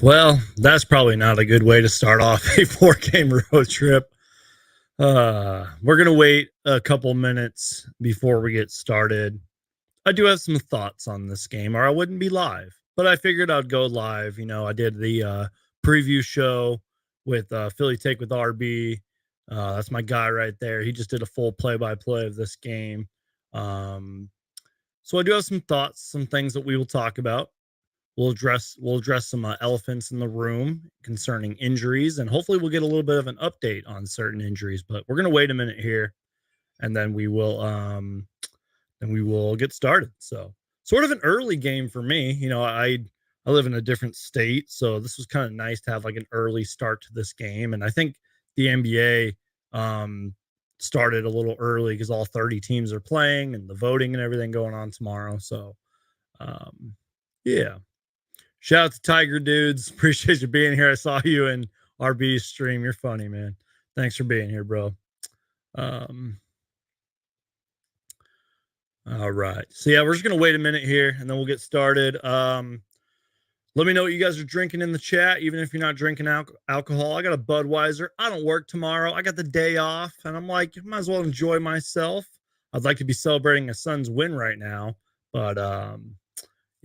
Well, that's probably not a good way to start off a 4 game road trip. We're going to wait a couple minutes before we get started. I do have some thoughts on this game, or I wouldn't be live, but I figured I'd go live. I did the preview show with Philly Take with RB. That's my guy right there. He just did a full play by play of this game. Um, so I do have some thoughts, some things that we will talk about. We'll address some elephants in the room concerning injuries, and hopefully we'll get a little bit of an update on certain injuries. But we're gonna wait a minute here, and then we will get started. So sort of an early game for me. I live in a different state, so this was kind of nice to have like an early start to this game. And I think the NBA started a little early because all 30 teams are playing and the voting and everything going on tomorrow. So um, yeah. Shout out to Tiger Dudes. Appreciate you being here. I saw you in RB's stream. You're funny, man. Thanks for being here, bro. Um, all right. So yeah, we're just gonna wait a minute here and then we'll get started. Let me know what you guys are drinking in the chat, even if you're not drinking alcohol. I got a Budweiser. I don't work tomorrow. I got the day off, and I'm like, might as well enjoy myself. I'd like to be celebrating a Suns win right now, but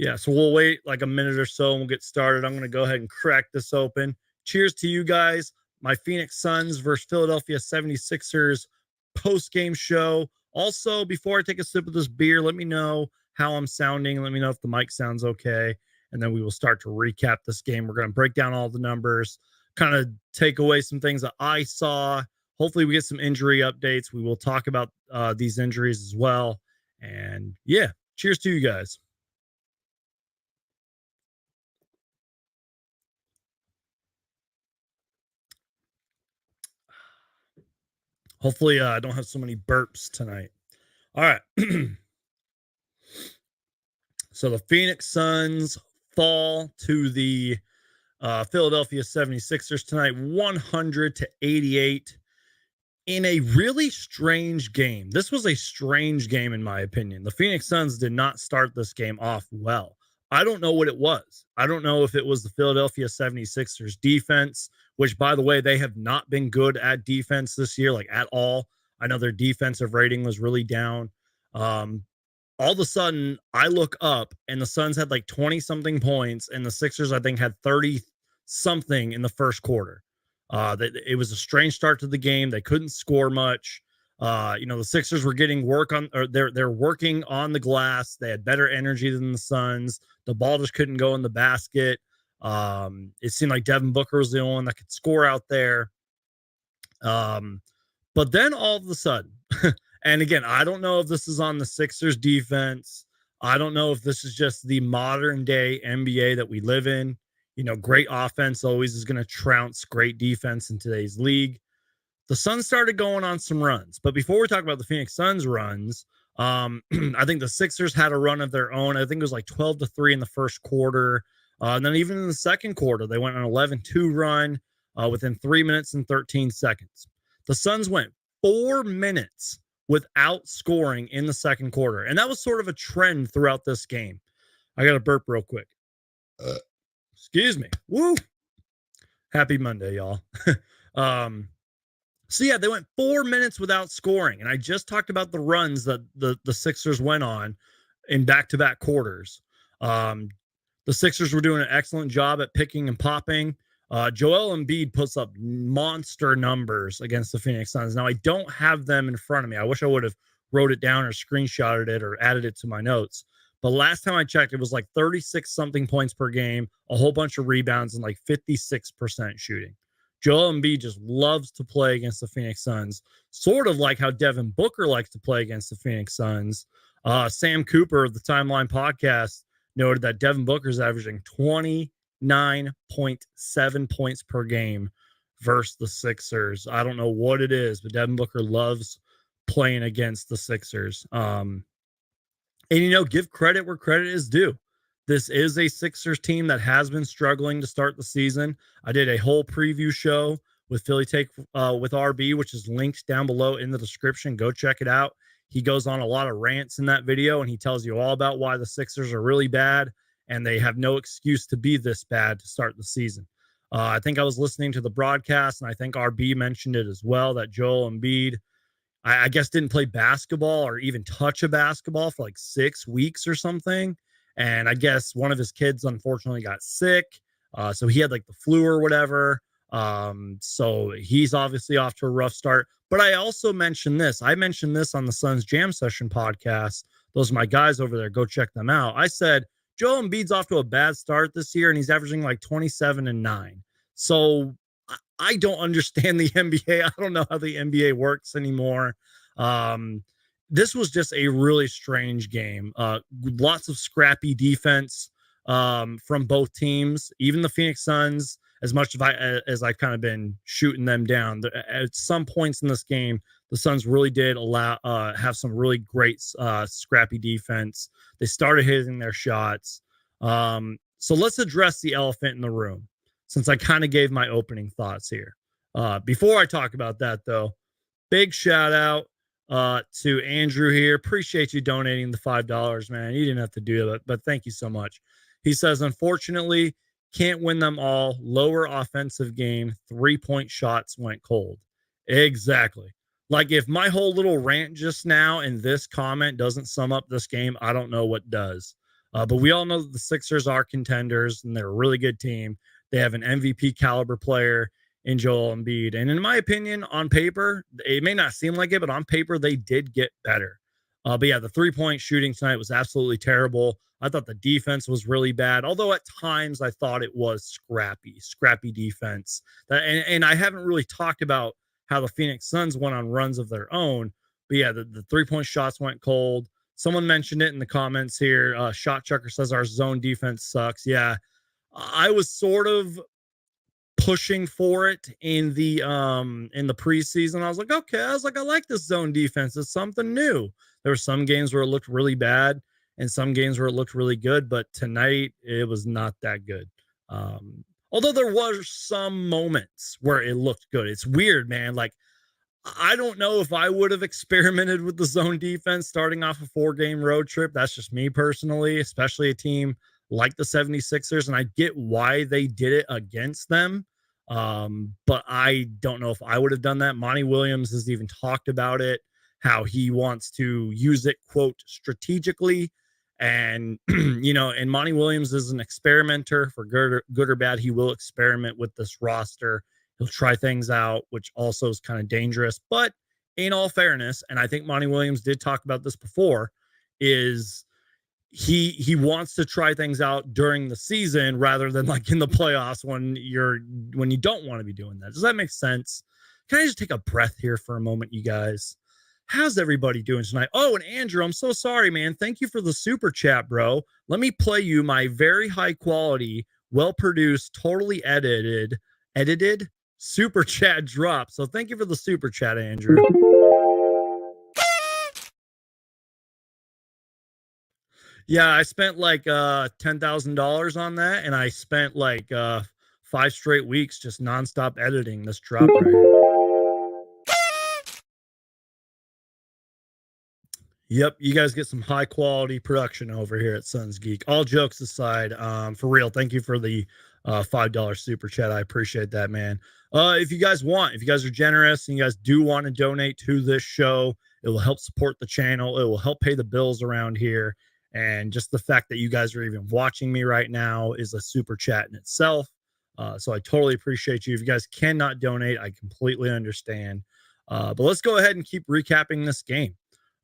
yeah, so we'll wait like a minute or so and we'll get started. I'm going to go ahead and crack this open. Cheers to you guys. My Phoenix Suns versus Philadelphia 76ers post-game show. Also, before I take a sip of this beer, let me know how I'm sounding. Let me know if the mic sounds okay. And then we will start to recap this game. We're going to break down all the numbers, kind of take away some things that I saw. Hopefully, we get some injury updates. We will talk about these injuries as well. And yeah, cheers to you guys. Hopefully, I don't have so many burps tonight. All right. So the Phoenix Suns fall to the Philadelphia 76ers tonight, 100-88 in a really strange game. This was a strange game, in my opinion. The Phoenix Suns did not start this game off well. I don't know what it was. I don't know if it was the Philadelphia 76ers defense, which, by the way, they have not been good at defense this year, like at all. I know their defensive rating was really down. All of a sudden, I look up and the Suns had like 20 something points, and the Sixers, I think, had 30 something in the first quarter. It was a strange start to the game. They couldn't score much. The Sixers were getting work on, or they're working on the glass. They had better energy than the Suns. The ball just couldn't go in the basket. It seemed like Devin Booker was the only one that could score out there. But then all of a sudden, and again, I don't know if this is on the Sixers defense. I don't know if this is just the modern day NBA that we live in. Great offense always is going to trounce great defense in today's league. The Suns started going on some runs. But before we talk about the Phoenix Suns runs, I think the Sixers had a run of their own. I think it was like 12-3 in the first quarter. And then even in the second quarter, they went on an 11-2 run within 3 minutes and 13 seconds. The Suns went 4 minutes without scoring in the second quarter. And that was sort of a trend throughout this game. I got to burp real quick. Excuse me. Woo. Happy Monday, y'all. So yeah, they went 4 minutes without scoring. And I just talked about the runs that the Sixers went on in back-to-back quarters. The Sixers were doing an excellent job at picking and popping. Joel Embiid puts up monster numbers against the Phoenix Suns. Now, I don't have them in front of me. I wish I would have wrote it down or screenshotted it or added it to my notes. But last time I checked, it was like 36 something points per game, a whole bunch of rebounds, and like 56% shooting. Joel Embiid just loves to play against the Phoenix Suns, sort of like how Devin Booker likes to play against the Phoenix Suns. Sam Cooper of the Timeline Podcast noted that Devin Booker is averaging 29.7 points per game versus the Sixers. I don't know what it is, but Devin Booker loves playing against the Sixers. And, give credit where credit is due. This is a Sixers team that has been struggling to start the season. I did a whole preview show with Philly Take with RB, which is linked down below in the description. Go check it out. He goes on a lot of rants in that video, and he tells you all about why the Sixers are really bad and they have no excuse to be this bad to start the season. I think I was listening to the broadcast, and I think RB mentioned it as well, that Joel Embiid, I guess, didn't play basketball or even touch a basketball for like 6 weeks or something. And I guess one of his kids unfortunately got sick. So he had like the flu or whatever. So he's obviously off to a rough start. But I also mentioned this. I mentioned this on the Suns Jam Session podcast. Those are my guys over there. Go check them out. I said, Joel Embiid's off to a bad start this year, and he's averaging like 27-9. So I don't understand the NBA. I don't know how the NBA works anymore. This was just a really strange game. Lots of scrappy defense from both teams. Even the Phoenix Suns, as much as I've kind of been shooting them down, at some points in this game, the Suns really did have some really great scrappy defense. They started hitting their shots. So let's address the elephant in the room, since I kind of gave my opening thoughts here. Before I talk about that, though, big shout out to Andrew here. Appreciate you donating the $5, man. You didn't have to do that, but thank you so much. He says, unfortunately, can't win them all. Lower offensive game, 3-point shots went cold. Exactly. Like, if my whole little rant just now and this comment doesn't sum up this game, I don't know what does. But we all know that the Sixers are contenders, and they're a really good team. They have an MVP caliber player in Joel Embiid. And in my opinion, on paper, it may not seem like it, but on paper, they did get better. But yeah, the 3-point shooting tonight was absolutely terrible. I thought the defense was really bad, although at times I thought it was scrappy defense. And I haven't really talked about how the Phoenix Suns went on runs of their own. But yeah, the 3-point shots went cold. Someone mentioned it in the comments here. Shot Chucker says our zone defense sucks. Yeah, I was sort of pushing for it in the preseason. I was like, okay, I like this zone defense. It's something new. There were some games where it looked really bad and some games where it looked really good, but tonight it was not that good. Although there were some moments where it looked good. It's weird, man. Like, I don't know if I would have experimented with the zone defense starting off a 4-game road trip. That's just me personally, especially a team like the 76ers. And I get why they did it against them. But I don't know if I would have done that. Monty Williams has even talked about it, how he wants to use it, quote, strategically. And, and Monty Williams is an experimenter. For good or bad, he will experiment with this roster. He'll try things out, which also is kind of dangerous. But in all fairness, and I think Monty Williams did talk about this before, is he wants to try things out during the season rather than like in the playoffs when you don't want to be doing that. Does that make sense? Can I just take a breath here for a moment, you guys? How's everybody doing tonight? Oh, and Andrew, I'm so sorry, man. Thank you for the super chat, bro. Let me play you my very high quality, well-produced, totally edited super chat drop. So thank you for the super chat, Andrew. Yeah, I spent like $10,000 on that, and I spent like 5 straight weeks just nonstop editing this drop right here. Yep, you guys get some high quality production over here at Suns Geek. All jokes aside, for real, thank you for the $5 super chat. I appreciate that, man. If you guys are generous and you guys do want to donate to this show, it will help support the channel. It will help pay the bills around here. And just the fact that you guys are even watching me right now is a super chat in itself. So I totally appreciate you. If you guys cannot donate, I completely understand. But let's go ahead and keep recapping this game.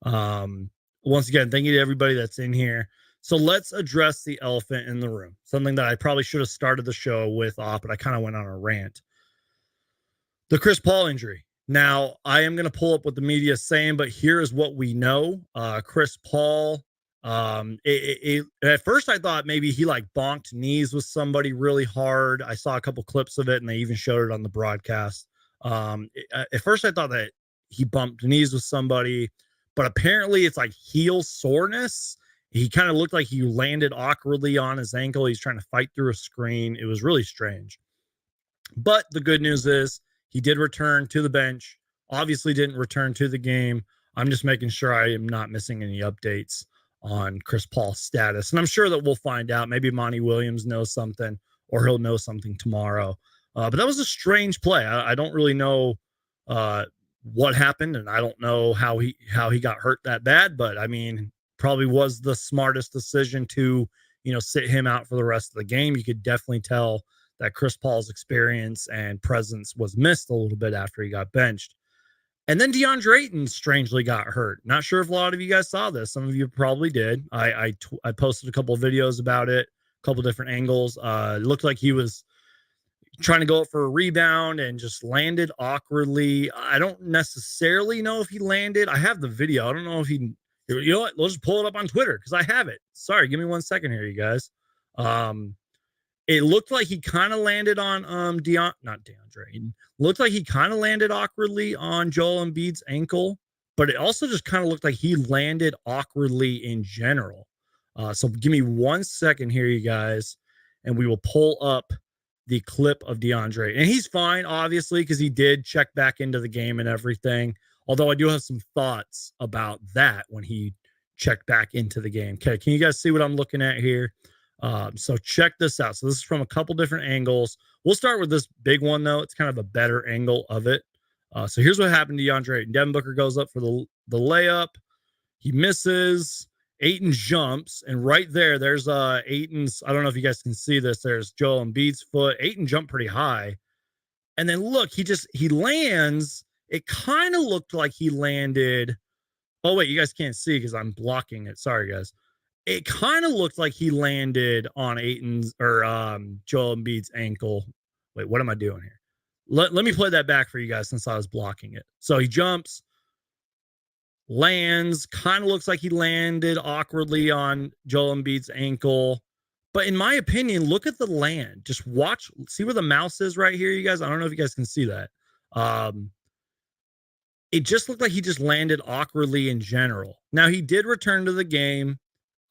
Once again, thank you to everybody that's in here. So let's address the elephant in the room, something that I probably should have started the show with off, but I kind of went on a rant. The Chris Paul injury. Now, I am going to pull up what the media is saying, but here is what we know. Chris Paul, at first I thought maybe he like bonked knees with somebody really hard. I saw a couple clips of it and they even showed it on the broadcast. At first I thought that he bumped knees with somebody, but apparently it's like heel soreness. He kind of looked like he landed awkwardly on his ankle. He's trying to fight through a screen. It was really strange. But the good news is he did return to the bench, obviously didn't return to the game. I'm just making sure I am not missing any updates on Chris Paul's status. And I'm sure that we'll find out. Maybe Monty Williams knows something, or he'll know something tomorrow. But that was a strange play. I don't really know what happened, and I don't know how he got hurt that bad. But I mean, probably was the smartest decision to sit him out for the rest of the game. You could definitely tell that Chris Paul's experience and presence was missed a little bit after he got benched. And then DeAndre Ayton strangely got hurt. Not sure if a lot of you guys saw this. Some of you probably did. I posted a couple of videos about it, a couple different angles. It looked like he was trying to go up for a rebound and just landed awkwardly. I don't necessarily know if he landed. I have the video. I don't know if he, you know what? Let's just pull it up on Twitter because I have it. Sorry, give me 1 second here, you guys. It looked like he kind of landed on not DeAndre. It looked like he kind of landed awkwardly on Joel Embiid's ankle, but it also just kind of looked like he landed awkwardly in general. So give me 1 second here, you guys, and we will pull up the clip of DeAndre. And he's fine, obviously, because he did check back into the game and everything. Although I do have some thoughts about that when he checked back into the game. Okay, can you guys see what I'm looking at here? So check this out. So this is from a couple different angles. We'll start with this big one, though. It's kind of a better angle of it. So here's what happened to DeAndre Ayton. Devin Booker goes up for the layup. He misses. Ayton jumps, and right there's Ayton's. I don't know if you guys can see this. There's Joel Embiid's foot. Ayton jumped pretty high, and then look, he lands. It kind of looked like he landed. Oh wait, you guys can't see because I'm blocking it. Sorry, guys. It kind of looked like he landed on Ayton's or Joel Embiid's ankle. Wait, what am I doing here? Let me play that back for you guys since I was blocking it. So he jumps, lands, kind of looks like he landed awkwardly on Joel Embiid's ankle. But in my opinion, look at the land. Just watch, see where the mouse is right here, you guys. I don't know if you guys can see that. It just looked like he just landed awkwardly in general. Now, he did return to the game.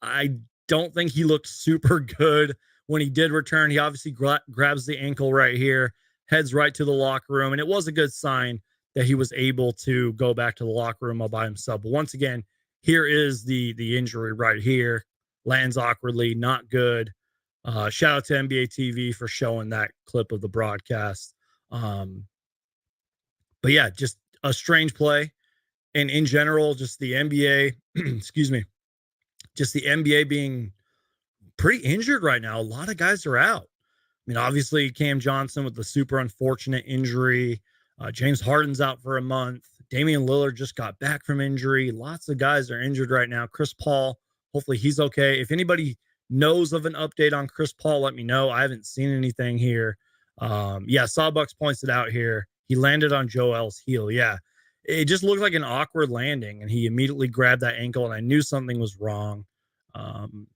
I don't think he looked super good when he did return. He obviously grabs the ankle right here, heads right to the locker room, and it was a good sign that he was able to go back to the locker room all by himself. But once again, here is the injury right here. Lands awkwardly, not good. Shout out to NBA TV for showing that clip of the broadcast. But yeah, just a strange play. And in general, just the NBA, excuse me, just the NBA being pretty injured right now. A lot of guys are out. I mean, obviously, Cam Johnson with the super unfortunate injury. James Harden's out for a month. Damian Lillard just got back from injury. Lots of guys are injured right now. Chris Paul, hopefully he's okay. If anybody knows of an update on Chris Paul, let me know. I haven't seen anything here. Yeah, Sawbucks points it out here. He landed on Joel's heel. Yeah, it just looked like an awkward landing, and he immediately grabbed that ankle, and I knew something was wrong.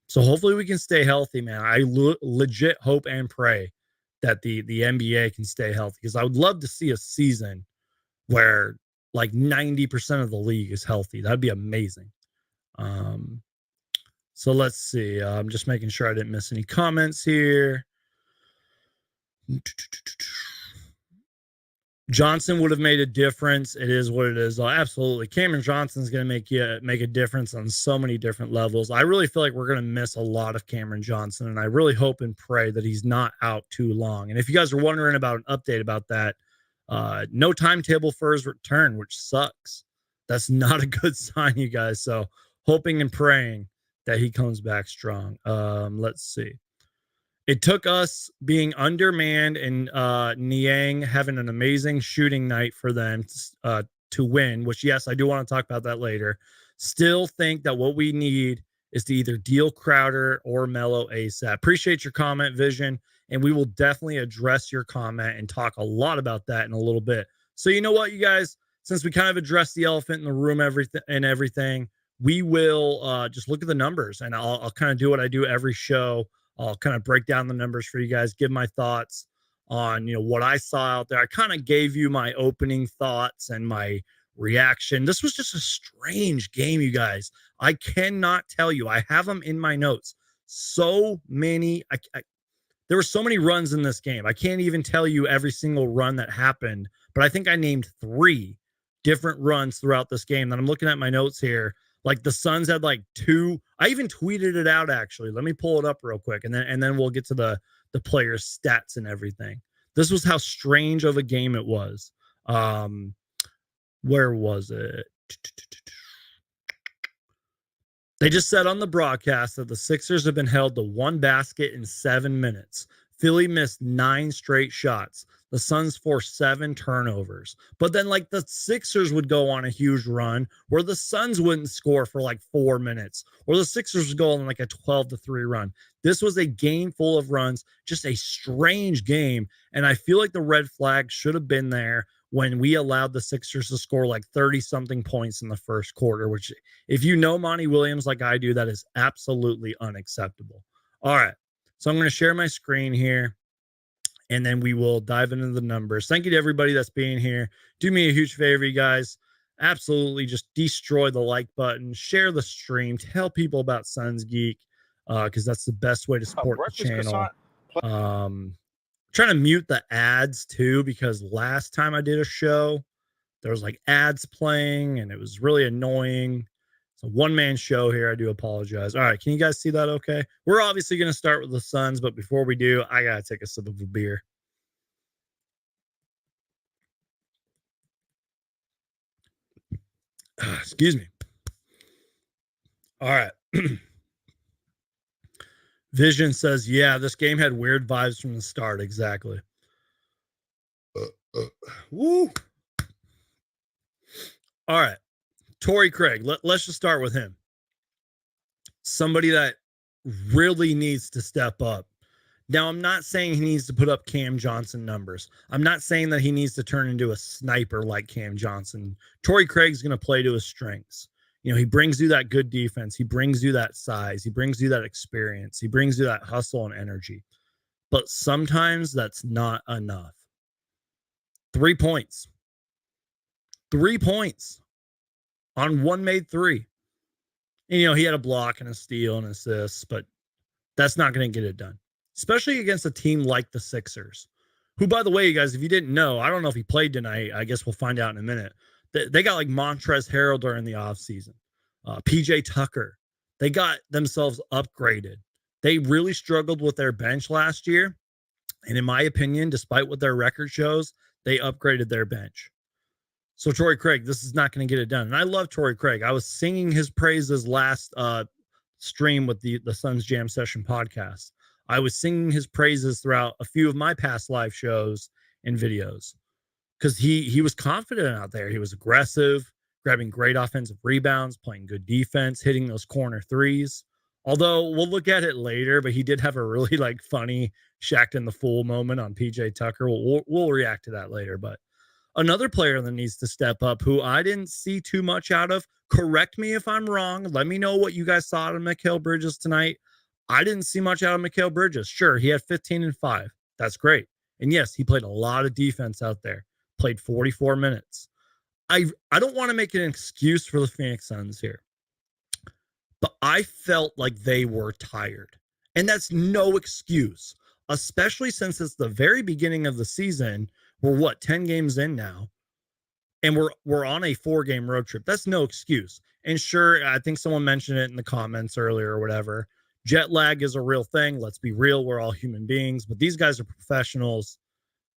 So hopefully we can stay healthy, man. I legit hope and pray that the NBA can stay healthy, because I would love to see a season where like 90% of the league is healthy. That'd be amazing. So let's see. I'm just making sure I didn't miss any comments here. Johnson would have made a difference. It is what it is. Absolutely. Cameron Johnson's going to make a difference on so many different levels. I really feel like we're going to miss a lot of Cameron Johnson, and I really hope and pray that he's not out too long. And if you guys are wondering about an update about that, no timetable for his return, which sucks. That's not a good sign, you guys. So hoping and praying that he comes back strong. Let's see. It took us being undermanned and Niang having an amazing shooting night for them to win, which, yes, I do want to talk about that later. Still think that what we need is to either deal Crowder or Melo ASAP. Appreciate your comment, Vision, and we will definitely address your comment and talk a lot about that in a little bit. So you know what, you guys, since we kind of addressed the elephant in the room everything, we will just look at the numbers, and I'll kind of do what I do every show. I'll kind of break down the numbers for you guys, give my thoughts on, what I saw out there. I kind of gave you my opening thoughts and my reaction. This was just a strange game, you guys. I cannot tell you. I have them in my notes. So many. There were so many runs in this game. I can't even tell you every single run that happened, but I think I named 3 different runs throughout this game. And I'm looking at my notes here. Like the Suns had like two. I even tweeted it out actually. Let me pull it up real quick, and then we'll get to the players' stats and everything. This was how strange of a game it was. Where was it? They just said on the broadcast that the Sixers have been held to one basket in 7 minutes. Philly missed 9 straight shots. The Suns forced 7 turnovers. But then, like, the Sixers would go on a huge run where the Suns wouldn't score for like 4 minutes, or the Sixers would go on like a 12-3 run. This was a game full of runs, just a strange game. And I feel like the red flag should have been there when we allowed the Sixers to score like 30 something points in the first quarter, which, if you know Monty Williams like I do, that is absolutely unacceptable. All right. So I'm going to share my screen here, and then we will dive into the numbers. Thank you to everybody that's being here. Do me a huge favor, you guys. Absolutely just destroy the like button, share the stream, tell people about Suns Geek, because that's the best way to support the channel. Trying to mute the ads too, because last time I did a show, there was like ads playing and it was really annoying. It's a one-man show here. I do apologize. All right, can you guys see that okay? We're obviously going to start with the Suns, but before we do, I got to take a sip of a beer. Excuse me. All right. Vision says, yeah, this game had weird vibes from the start. Exactly. Woo. All right. Torrey Craig. Let's just start with him. Somebody that really needs to step up. Now, I'm not saying he needs to put up Cam Johnson numbers. I'm not saying that he needs to turn into a sniper like Cam Johnson. Torrey Craig's going to play to his strengths. You know, he brings you that good defense. He brings you that size. He brings you that experience. He brings you that hustle and energy. But sometimes that's not enough. 3 points. 3 points on one made three. And, you know, he had a block and a steal and assists, but that's not going to get it done, especially against a team like the Sixers, who, by the way, you guys, if you didn't know, I don't know if he played tonight. I guess we'll find out in a minute. They got like Montrezl Harrell during the offseason, PJ Tucker. They got themselves upgraded. They really struggled with their bench last year. And in my opinion, despite what their record shows, they upgraded their bench. So Torrey Craig, this is not going to get it done. And I love Torrey Craig. I was singing his praises last stream with the Suns Jam Session podcast. I was singing his praises throughout a few of my past live shows and videos because he was confident out there. He was aggressive, grabbing great offensive rebounds, playing good defense, hitting those corner threes. Although we'll look at it later, but he did have a really like funny Shaq in the Fool moment on PJ Tucker. We'll react to that later. But another player that needs to step up, who I didn't see too much out of. Correct me if I'm wrong. Let me know what you guys saw out of Mikal Bridges tonight. I didn't see much out of Mikal Bridges. Sure, he had 15 and 5. That's great. And yes, he played a lot of defense out there. Played 44 minutes. I don't want to make an excuse for the Phoenix Suns here, but I felt like they were tired. And that's no excuse, especially since it's the very beginning of the season. We're 10 games in now, and we're on a 4-game road trip. That's no excuse. And sure, I think someone mentioned it in the comments earlier or whatever. Jet lag is a real thing. Let's be real. We're all human beings, but these guys are professionals.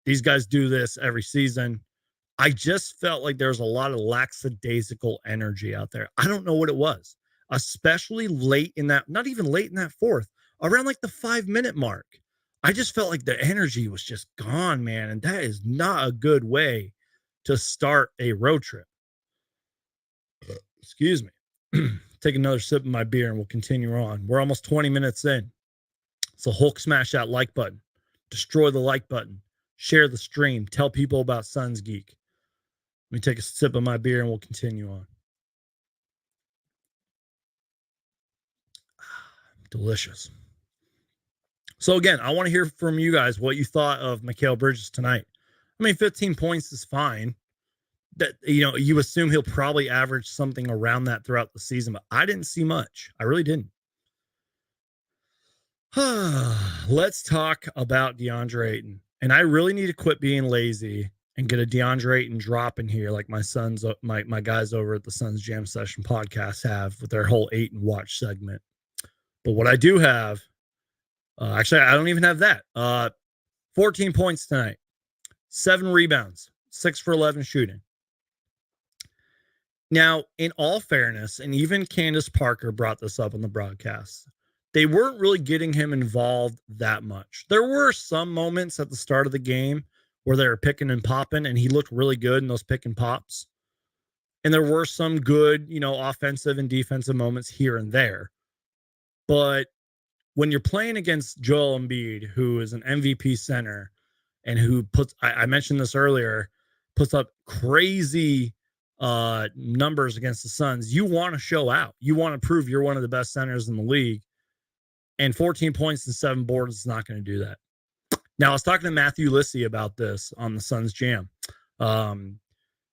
These guys do this every season. I just felt like there was a lot of lackadaisical energy out there. I don't know what it was, especially late in that, not even late in that fourth, around like the 5-minute mark. I just felt like the energy was just gone, man. And that is not a good way to start a road trip. Excuse me. Take another sip of my beer and we'll continue on. We're almost 20 minutes in. So Hulk smash that like button. Destroy the like button. Share the stream. Tell people about Suns Geek. Let me take a sip of my beer and we'll continue on. Delicious. So again, I want to hear from you guys what you thought of Mikal Bridges tonight. I mean, 15 points is fine. That, you know, you assume he'll probably average something around that throughout the season, but I didn't see much. I really didn't. Let's talk about DeAndre Ayton. And I really need to quit being lazy and get a DeAndre Ayton drop in here like my guys over at the Suns Jam Session podcast have with their whole Ayton watch segment. But what I do have, actually, I don't even have that. 14 points tonight, 7 rebounds, 6 for 11 shooting. Now, in all fairness, and even Candace Parker brought this up on the broadcast, they weren't really getting him involved that much. There were some moments at the start of the game where they were picking and popping, and he looked really good in those pick and pops. And there were some good, offensive and defensive moments here and there. But when you're playing against Joel Embiid, who is an MVP center and who puts, I mentioned this earlier, puts up crazy numbers against the Suns, you want to show out. You want to prove you're one of the best centers in the league. And 14 points and 7 boards is not going to do that. Now, I was talking to Matthew Lissy about this on the Suns Jam.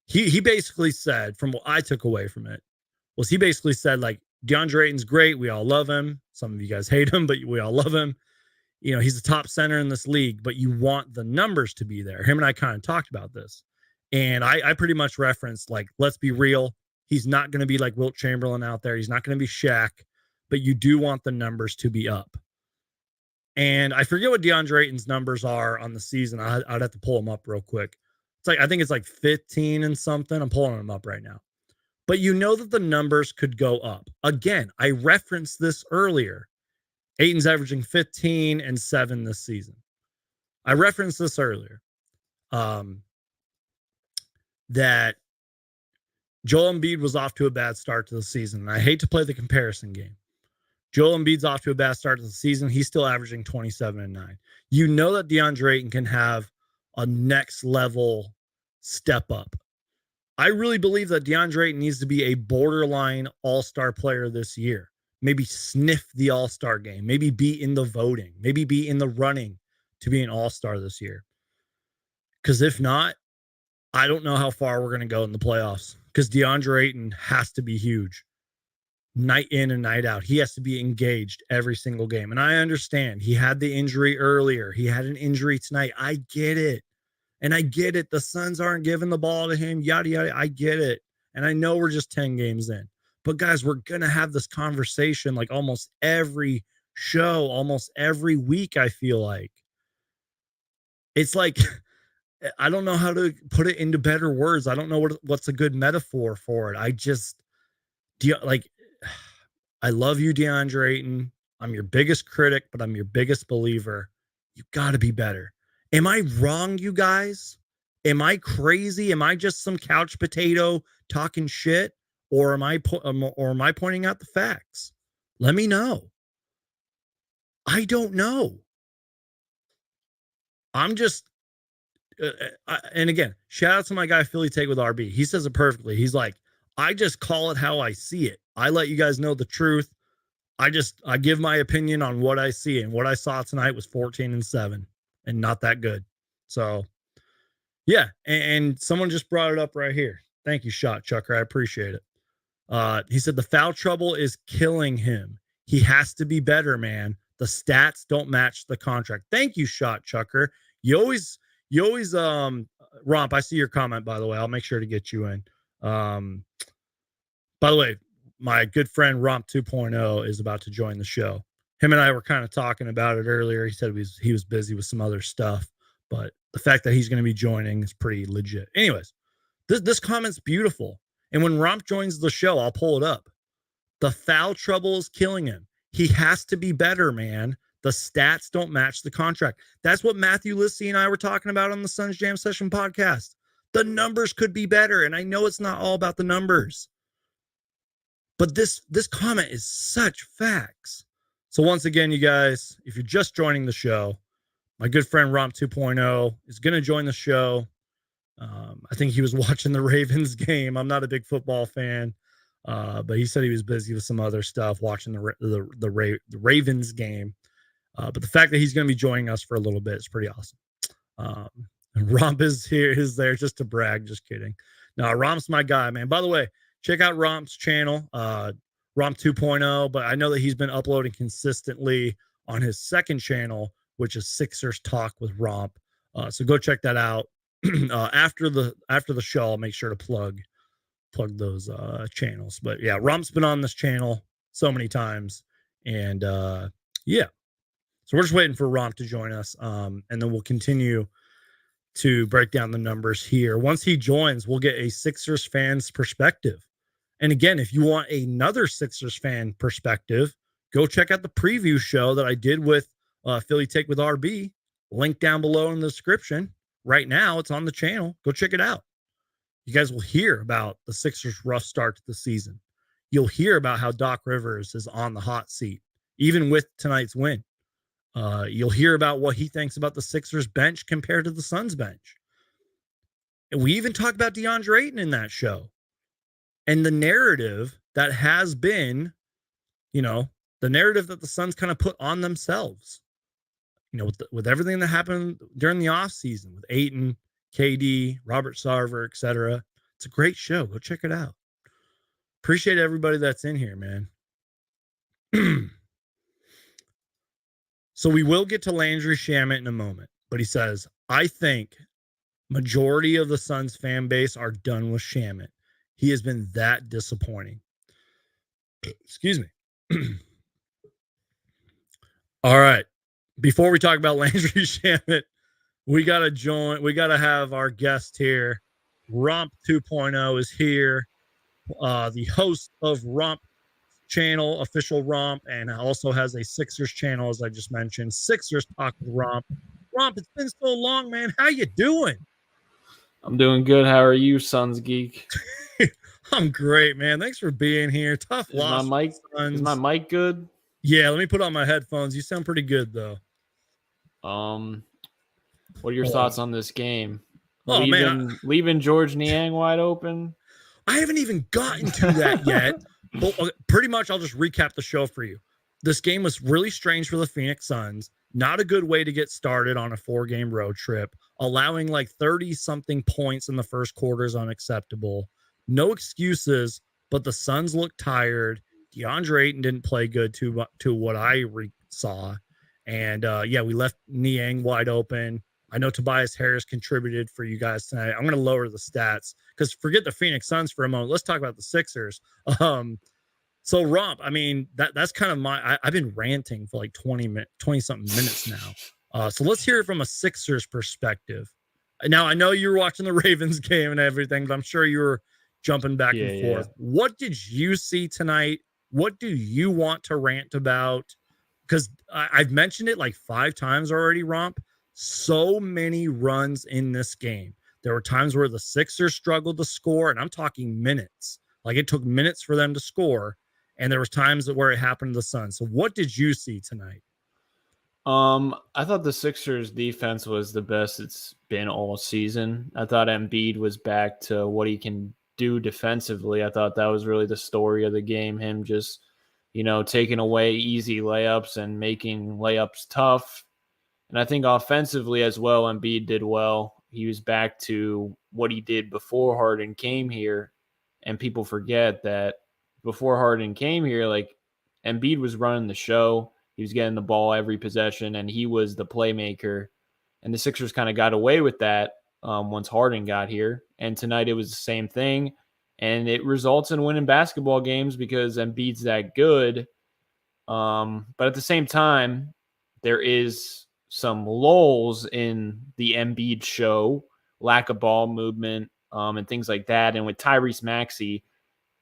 He basically said, from what I took away from it, was he basically said, like, DeAndre Ayton's great. We all love him. Some of you guys hate him, but we all love him. He's the top center in this league, but you want the numbers to be there. Him and I kind of talked about this. And I pretty much referenced, like, let's be real. He's not going to be like Wilt Chamberlain out there. He's not going to be Shaq, but you do want the numbers to be up. And I forget what DeAndre Ayton's numbers are on the season. I'd have to pull them up real quick. I think it's like 15 and something. I'm pulling them up right now. But you know that the numbers could go up. Again, I referenced this earlier. Ayton's averaging 15 and 7 this season. I referenced this earlier. That Joel Embiid was off to a bad start to the season. And I hate to play the comparison game. Joel Embiid's off to a bad start to the season. He's still averaging 27 and 9. You know that DeAndre Ayton can have a next level step up. I really believe that DeAndre Ayton needs to be a borderline all-star player this year. Maybe sniff the all-star game. Maybe be in the voting. Maybe be in the running to be an all-star this year. Because if not, I don't know how far we're going to go in the playoffs. Because DeAndre Ayton has to be huge. Night in and night out. He has to be engaged every single game. And I understand. He had the injury earlier. He had an injury tonight. I get it. And I get it. The Suns aren't giving the ball to him. Yada, yada. I get it. And I know we're just 10 games in. But guys, we're going to have this conversation like almost every show, almost every week, I feel like. It's like, I don't know how to put it into better words. I don't know what's a good metaphor for it. I love you, DeAndre Ayton. I'm your biggest critic, but I'm your biggest believer. You got to be better. Am I wrong, you guys? Am I crazy? Am I just some couch potato talking shit? Or am I pointing out the facts? Let me know. I don't know. I'm just, and again, shout out to my guy, Philly Take with RB. He says it perfectly. He's like, I just call it how I see it. I let you guys know the truth. I give my opinion on what I see, and what I saw tonight was 14 and 7 and not that good. So yeah. And someone just brought it up right here. Thank you, Shot Chucker. I appreciate it. He said the foul trouble is killing him. He has to be better, man. The stats don't match the contract. Thank you, Shot Chucker. You always, Romp, I see your comment, by the way. I'll make sure to get you in. By the way, my good friend Romp 2.0 is about to join the show. Him and I were kind of talking about it earlier. He said he was busy with some other stuff, but the fact that he's going to be joining is pretty legit. Anyways, this comment's beautiful. And when Romp joins the show, I'll pull it up. The foul trouble is killing him. He has to be better, man. The stats don't match the contract. That's what Matthew Lissy and I were talking about on the Suns Jam Session podcast. The numbers could be better, and I know it's not all about the numbers. But this comment is such facts. So once again, you guys, if you're just joining the show, my good friend Romp 2.0 is going to join the show. I think he was watching the Ravens game. I'm not a big football fan, but he said he was busy with some other stuff, watching the Ravens game. But the fact that he's going to be joining us for a little bit is pretty awesome. Romp is there just to brag. Just kidding. No, Romp's my guy, man. By the way, check out Romp's channel, Romp 2.0. But I know that he's been uploading consistently on his second channel, which is Sixers Talk with Romp. So go check that out. after the show, I'll make sure to plug those channels. But yeah, Romp's been on this channel so many times, and yeah, so we're just waiting for Romp to join us, and then we'll continue to break down the numbers here. Once he joins, we'll get a Sixers fan's perspective. And again, if you want another Sixers fan perspective, go check out the preview show that I did with Philly Take with RB. Link down below in the description. Right now, it's on the channel. Go check it out. You guys will hear about the Sixers' rough start to the season. You'll hear about how Doc Rivers is on the hot seat, even with tonight's win. You'll hear about what he thinks about the Sixers bench compared to the Suns bench. And we even talked about DeAndre Ayton in that show. And the narrative that has been, the narrative that the Suns kind of put on themselves, with everything that happened during the offseason with Ayton, KD, Robert Sarver, etc. It's a great show. Go check it out. Appreciate everybody that's in here, man. So we will get to Landry Shamet in a moment, but he says, I think majority of the Suns fan base are done with Shamet. He has been that disappointing. Excuse me. All right. Before we talk about Landry Shamet, we got to have our guest here. Romp 2.0 is here. The host of Romp channel, official Romp, and also has a Sixers channel, as I just mentioned. Sixers Talk with Romp. Romp, it's been so long, man. How you doing? I'm doing good. How are you, Suns Geek? I'm great, man. Thanks for being here. Tough loss. Is my mic good? Yeah, let me put on my headphones. You sound pretty good, though. What are your thoughts on this game? Oh, leaving George Niang wide open? I haven't even gotten to that yet. But pretty much I'll just recap the show for you. This game was really strange for the Phoenix Suns. Not a good way to get started on a 4-game road trip. Allowing like 30-something points in the first quarter is unacceptable. No excuses, but the Suns looked tired. DeAndre Ayton didn't play good to what I saw. And we left Niang wide open. I know Tobias Harris contributed for you guys tonight. I'm going to lower the stats because forget the Phoenix Suns for a moment. Let's talk about the Sixers. So Romp, I mean, that's kind of I've been ranting for like 20 something minutes now. So let's hear it from a Sixers perspective. Now, I know you were watching the Ravens game and everything, but I'm sure you were jumping back and forth. Yeah. What did you see tonight? What do you want to rant about? Because I've mentioned it like 5 times already, Romp. So many runs in this game. There were times where the Sixers struggled to score, and I'm talking minutes. Like it took minutes for them to score, and there was times where it happened to the Suns. So what did you see tonight? I thought the Sixers defense was the best it's been all season. I thought Embiid was back to what he can do defensively. I thought that was really the story of the game. Him just, taking away easy layups and making layups tough. And I think offensively as well, Embiid did well. He was back to what he did before Harden came here. And people forget that before Harden came here, like Embiid was running the show. He was getting the ball every possession, and he was the playmaker. And the Sixers kind of got away with that once Harden got here. And tonight it was the same thing. And it results in winning basketball games because Embiid's that good. But at the same time, there is some lulls in the Embiid show, lack of ball movement, and things like that. And with Tyrese Maxey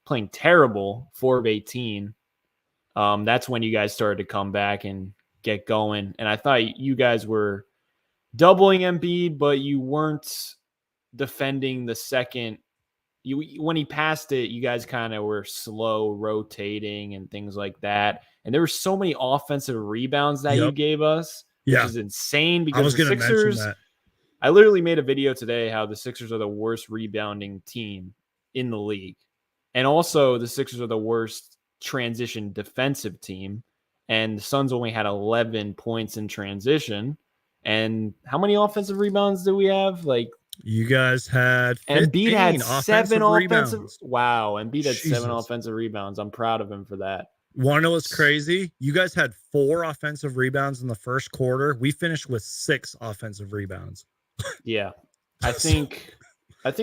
playing terrible, 4 of 18, that's when you guys started to come back and get going. And I thought you guys were doubling Embiid, but you weren't defending the second. When he passed it, you guys kind of were slow rotating and things like that. And there were so many offensive rebounds that you gave us, which is insane because I was going to mention that. I literally made a video today how the Sixers are the worst rebounding team in the league. And also the Sixers are the worst transition defensive team. And the Suns only had 11 points in transition. And how many offensive rebounds do we have? Like, you guys had 15 Embiid had 7 rebounds. Wow, Embiid had 7 offensive rebounds. I'm proud of him for that. Want to know what's crazy? You guys had 4 offensive rebounds in the first quarter. We finished with 6 offensive rebounds. Yeah. I think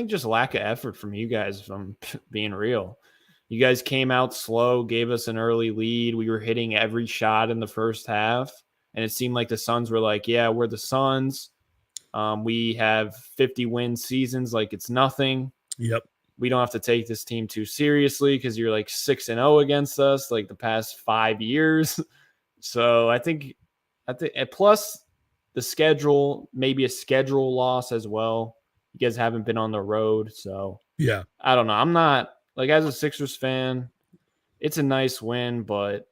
just lack of effort from you guys, if I'm being real. You guys came out slow, gave us an early lead. We were hitting every shot in the first half, and it seemed like the Suns were like, "Yeah, we're the Suns. We have 50-win seasons, like it's nothing. Yep. We don't have to take this team too seriously because you're like 6-0 against us, like the past 5 years." So I think, and plus the schedule, maybe a schedule loss as well. You guys haven't been on the road, so Yeah. I don't know. I'm not like, as a Sixers fan, it's a nice win, but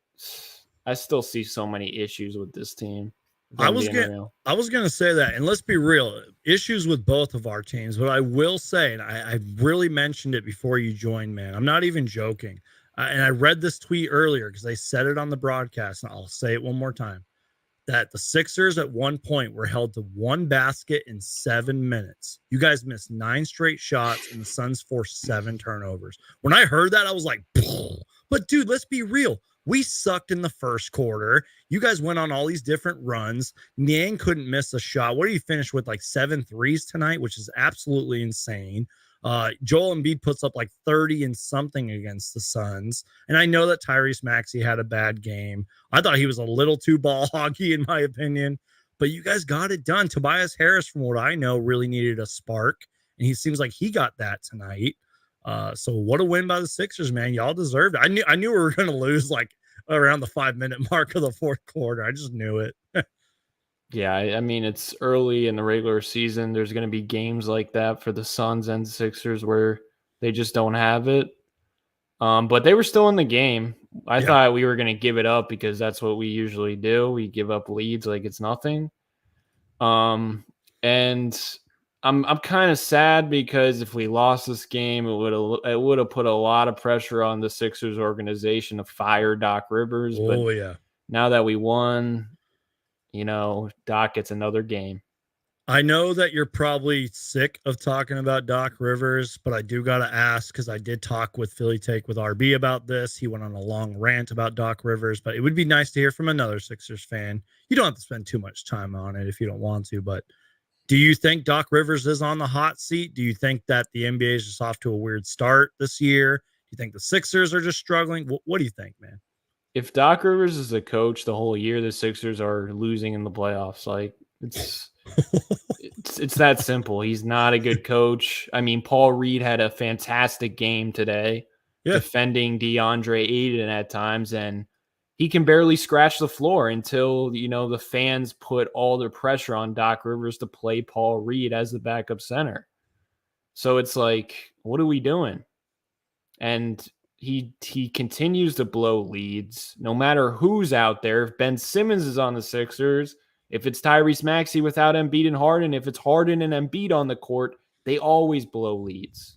I still see so many issues with this team. If I I'm was being gonna real. I was gonna say that, and let's be real, issues with both of our teams. But I will say, and I really mentioned it before you joined, man. I'm not even joking. And I read this tweet earlier because they said it on the broadcast, and I'll say it one more time. That the Sixers at one point were held to one basket in 7 minutes. You guys missed 9 straight shots, and the Suns forced 7 turnovers. When I heard that, I was like, "Pfft." But dude, let's be real. We sucked in the first quarter. You guys went on all these different runs. Niang couldn't miss a shot. What do you finish with, like 7 threes tonight, which is absolutely insane. Joel Embiid puts up like 30 and something against the Suns. And I know that Tyrese Maxey had a bad game. I thought he was a little too ball hoggy, in my opinion. But you guys got it done. Tobias Harris, from what I know, really needed a spark. And he seems like he got that tonight. So what a win by the Sixers, man. Y'all deserved it. I knew we were going to lose like around the 5-minute mark of the fourth quarter. I just knew it. Yeah, I mean, it's early in the regular season. There's going to be games like that for the Suns and Sixers where they just don't have it. But they were still in the game. I thought we were going to give it up because that's what we usually do. We give up leads like it's nothing. And I'm kind of sad because if we lost this game, it would have put a lot of pressure on the Sixers organization to fire Doc Rivers. But Oh, yeah. now that we won, Doc gets another game. I know that you're probably sick of talking about Doc Rivers, but I do got to ask because I did talk with Philly Take with RB about this. He went on a long rant about Doc Rivers, but it would be nice to hear from another Sixers fan. You don't have to spend too much time on it if you don't want to, but do you think Doc Rivers is on the hot seat? Do you think that the NBA is just off to a weird start this year? Do you think the Sixers are just struggling? What do you think, man? If Doc Rivers is the coach the whole year, the Sixers are losing in the playoffs. Like, it's that simple. He's not a good coach. I mean, Paul Reed had a fantastic game today, defending DeAndre Ayton at times, and he can barely scratch the floor until, the fans put all their pressure on Doc Rivers to play Paul Reed as the backup center. So it's like, what are we doing? And he continues to blow leads no matter who's out there. If Ben Simmons is on the Sixers, if it's Tyrese Maxey without Embiid and Harden, if it's Harden and Embiid on the court, they always blow leads.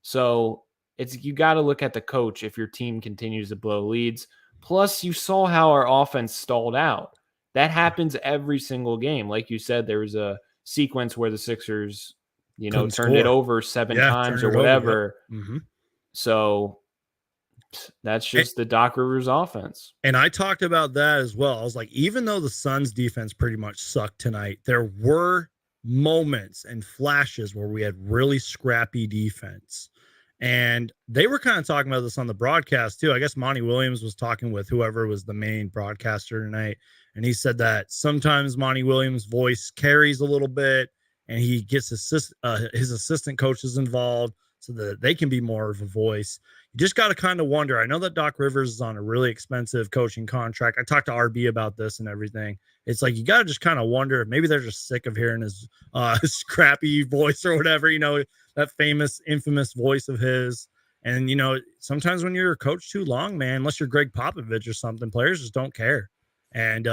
So you got to look at the coach if your team continues to blow leads. Plus, you saw how our offense stalled out. That happens every single game. Like you said, there was a sequence where the Sixers, turned it over 7 times or whatever. Mm-hmm. So that's just the Doc Rivers offense. And I talked about that as well. I was like, even though the Suns defense pretty much sucked tonight, there were moments and flashes where we had really scrappy defense. And they were kind of talking about this on the broadcast too. I guess Monty Williams was talking with whoever was the main broadcaster tonight. And he said that sometimes Monty Williams' voice carries a little bit and he gets his assistant coaches involved so that they can be more of a voice. You just got to kind of wonder. I know that Doc Rivers is on a really expensive coaching contract. I talked to RB about this and everything. It's like you got to just kind of wonder if maybe they're just sick of hearing his scrappy voice or whatever, that famous, infamous voice of his. And, sometimes when you're a coach too long, man, unless you're Greg Popovich or something, players just don't care. And,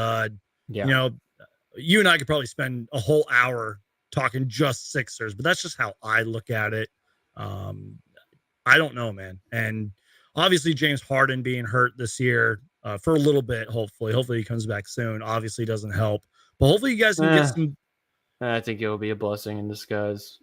you and I could probably spend a whole hour talking just Sixers, but that's just how I look at it. I don't know, man. And obviously James Harden being hurt this year for a little bit, hopefully he comes back soon. Obviously doesn't help, but hopefully you guys can get some. I think it will be a blessing in disguise.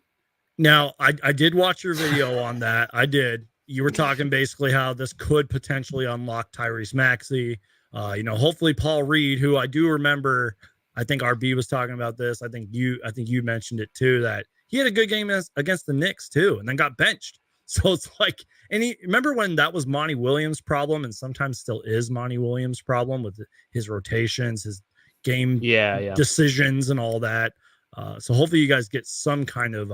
Now, I did watch your video on that. I did. You were talking basically how this could potentially unlock Tyrese Maxey. Hopefully Paul Reed, who I do remember, I think RB was talking about this. I think you mentioned it too, that he had a good game against the Knicks too, and then got benched. So it's like, and remember when that was Monty Williams' problem, and sometimes still is Monty Williams' problem with his rotations, his game Yeah. decisions, and all that. So hopefully you guys get some kind of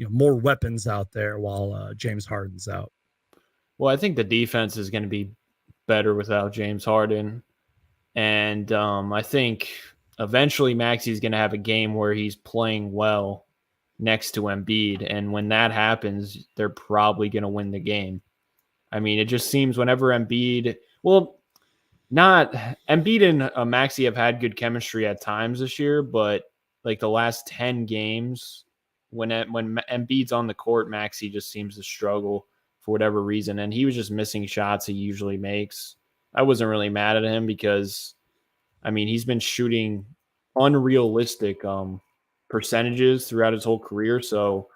more weapons out there while James Harden's out. Well, I think the defense is going to be better without James Harden. And I think eventually Maxi's going to have a game where he's playing well next to Embiid. And when that happens, they're probably going to win the game. I mean, it just seems whenever Embiid, well, not Embiid and Maxi have had good chemistry at times this year, but like the last 10 games, when Embiid's on the court, Maxi just seems to struggle for whatever reason. And he was just missing shots he usually makes. I wasn't really mad at him because, I mean, he's been shooting unrealistic percentages throughout his whole career. So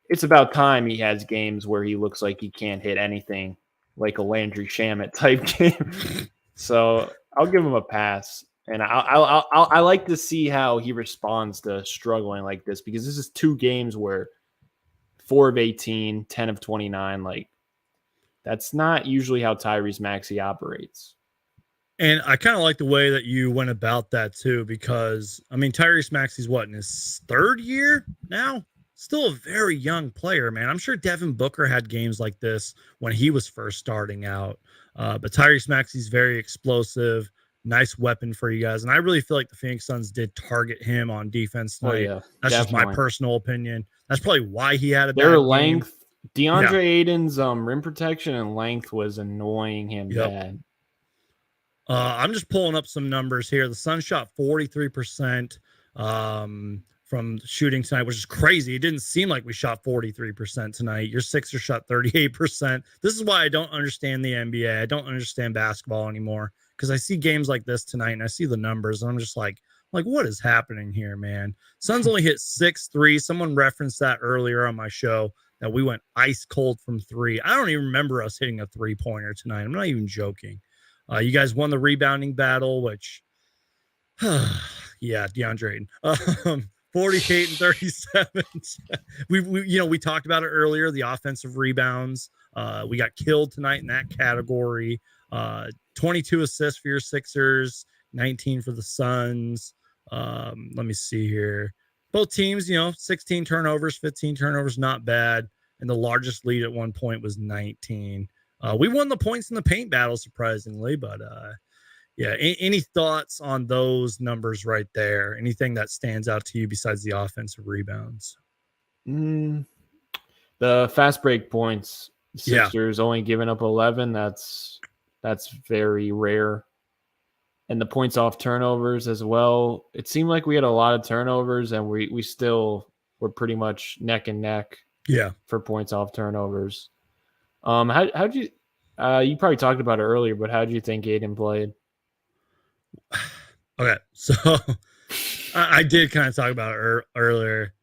it's about time he has games where he looks like he can't hit anything, like a Landry Shamet type game. So I'll give him a pass. And I like to see how he responds to struggling like this, because this is 2 games where 4 of 18, 10 of 29, like that's not usually how Tyrese Maxey operates. And I kind of like the way that you went about that too, because I mean, Tyrese Maxey's what, in his 3rd year now? Still a very young player, man. I'm sure Devin Booker had games like this when he was first starting out. But Tyrese Maxey's very explosive, nice weapon for you guys. And I really feel like the Phoenix Suns did target him on defense tonight. Yeah, that's definitely just my personal opinion. That's probably why he had a their bad length. Game. DeAndre Ayton's rim protection and length was annoying him bad. I'm just pulling up some numbers here. The Suns shot 43% from shooting tonight, which is crazy. It didn't seem like we shot 43% tonight. Your Sixers shot 38%. This is why I don't understand the NBA. I don't understand basketball anymore, because I see games like this tonight and I see the numbers and I'm just like, what is happening here, man? Suns only hit 6 threes. Someone referenced that earlier on my show, that we went ice cold from 3. I don't even remember us hitting a 3-pointer tonight. I'm not even joking. You guys won the rebounding battle, which, yeah, DeAndre Ayton, 48 and 37. we talked about it earlier. The offensive rebounds, we got killed tonight in that category. 22 assists for your Sixers, 19 for the Suns. Let me see here. Both teams, 16 turnovers, 15 turnovers, not bad. And the largest lead at one point was 19. We won the points in the paint battle, surprisingly, but yeah. Any thoughts on those numbers right there? Anything that stands out to you besides the offensive rebounds? The fast break points, Sixers only giving up 11. That's very rare. And the points off turnovers as well. It seemed like we had a lot of turnovers, and we still were pretty much neck and neck. Yeah, for points off turnovers. How'd you? You probably talked about it earlier, but how'd you think Aiden played? Okay, so I did kind of talk about it earlier.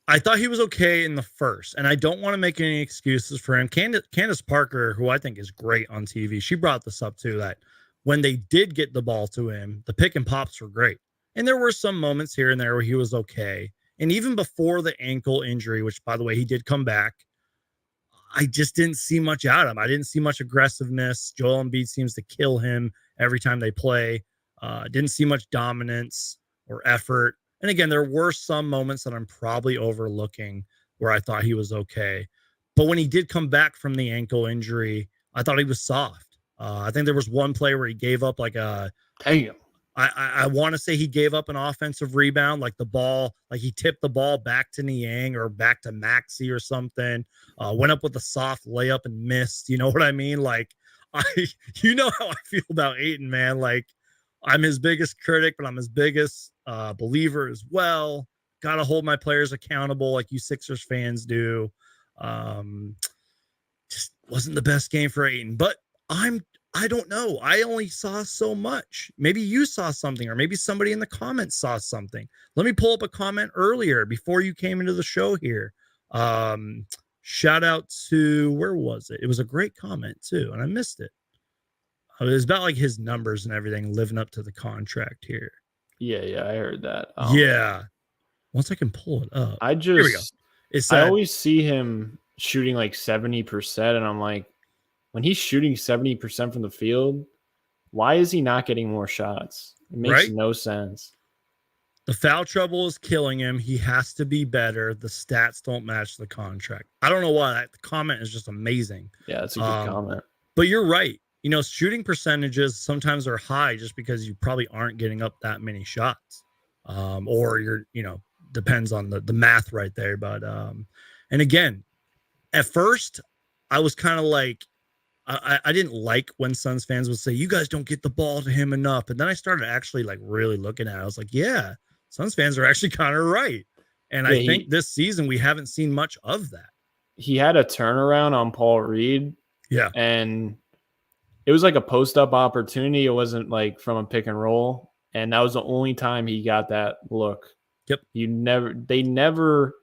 I thought he was okay in the first, and I don't want to make any excuses for him. Candace Parker, who I think is great on TV, she brought this up too, that when they did get the ball to him, the pick and pops were great. And there were some moments here and there where he was okay. And even before the ankle injury, which, by the way, he did come back, I just didn't see much out of him. I didn't see much aggressiveness. Joel Embiid seems to kill him every time they play. Didn't see much dominance or effort. And again, there were some moments that I'm probably overlooking where I thought he was okay. But when he did come back from the ankle injury, I thought he was soft. I think there was one play where he gave up like a damn. I want to say he gave up an offensive rebound, like the ball, like he tipped the ball back to Niang or back to Maxey or something. Went up with a soft layup and missed. You know what I mean? Like, you know how I feel about Ayton, man. Like, I'm his biggest critic, but I'm his biggest believer as well. Got to hold my players accountable, like you Sixers fans do. Just wasn't the best game for Ayton, but I don't know. I only saw so much. Maybe you saw something, or maybe somebody in the comments saw something. Let me pull up a comment earlier before you came into the show here. Shout out to, where was it? It was a great comment too, and I missed it. It was about like his numbers and everything living up to the contract here. Yeah, I heard that. Yeah. once I can pull it up. I Here we go. just It I said, always see him shooting like 70%, and I'm like, when he's shooting 70% from the field, why is he not getting more shots? It makes right? no sense. The foul trouble is killing him. He has to be better. The stats don't match the contract. I don't know why. That comment is just amazing. Yeah, that's a good comment. But you're right. You know, shooting percentages sometimes are high just because you probably aren't getting up that many shots. Or you're, you know, depends on the math right there. But and again, at first I was kind of like, I didn't like when Suns fans would say, you guys don't get the ball to him enough. And then I started actually like really looking at it. I was like, yeah, Suns fans are actually kind of right. And I Yeah, think this season we haven't seen much of that. he had a turnaround on Paul Reed, Yeah. and it was like a post-up opportunity. It wasn't like from a pick and roll, and that was the only time he got that look. Yep. They never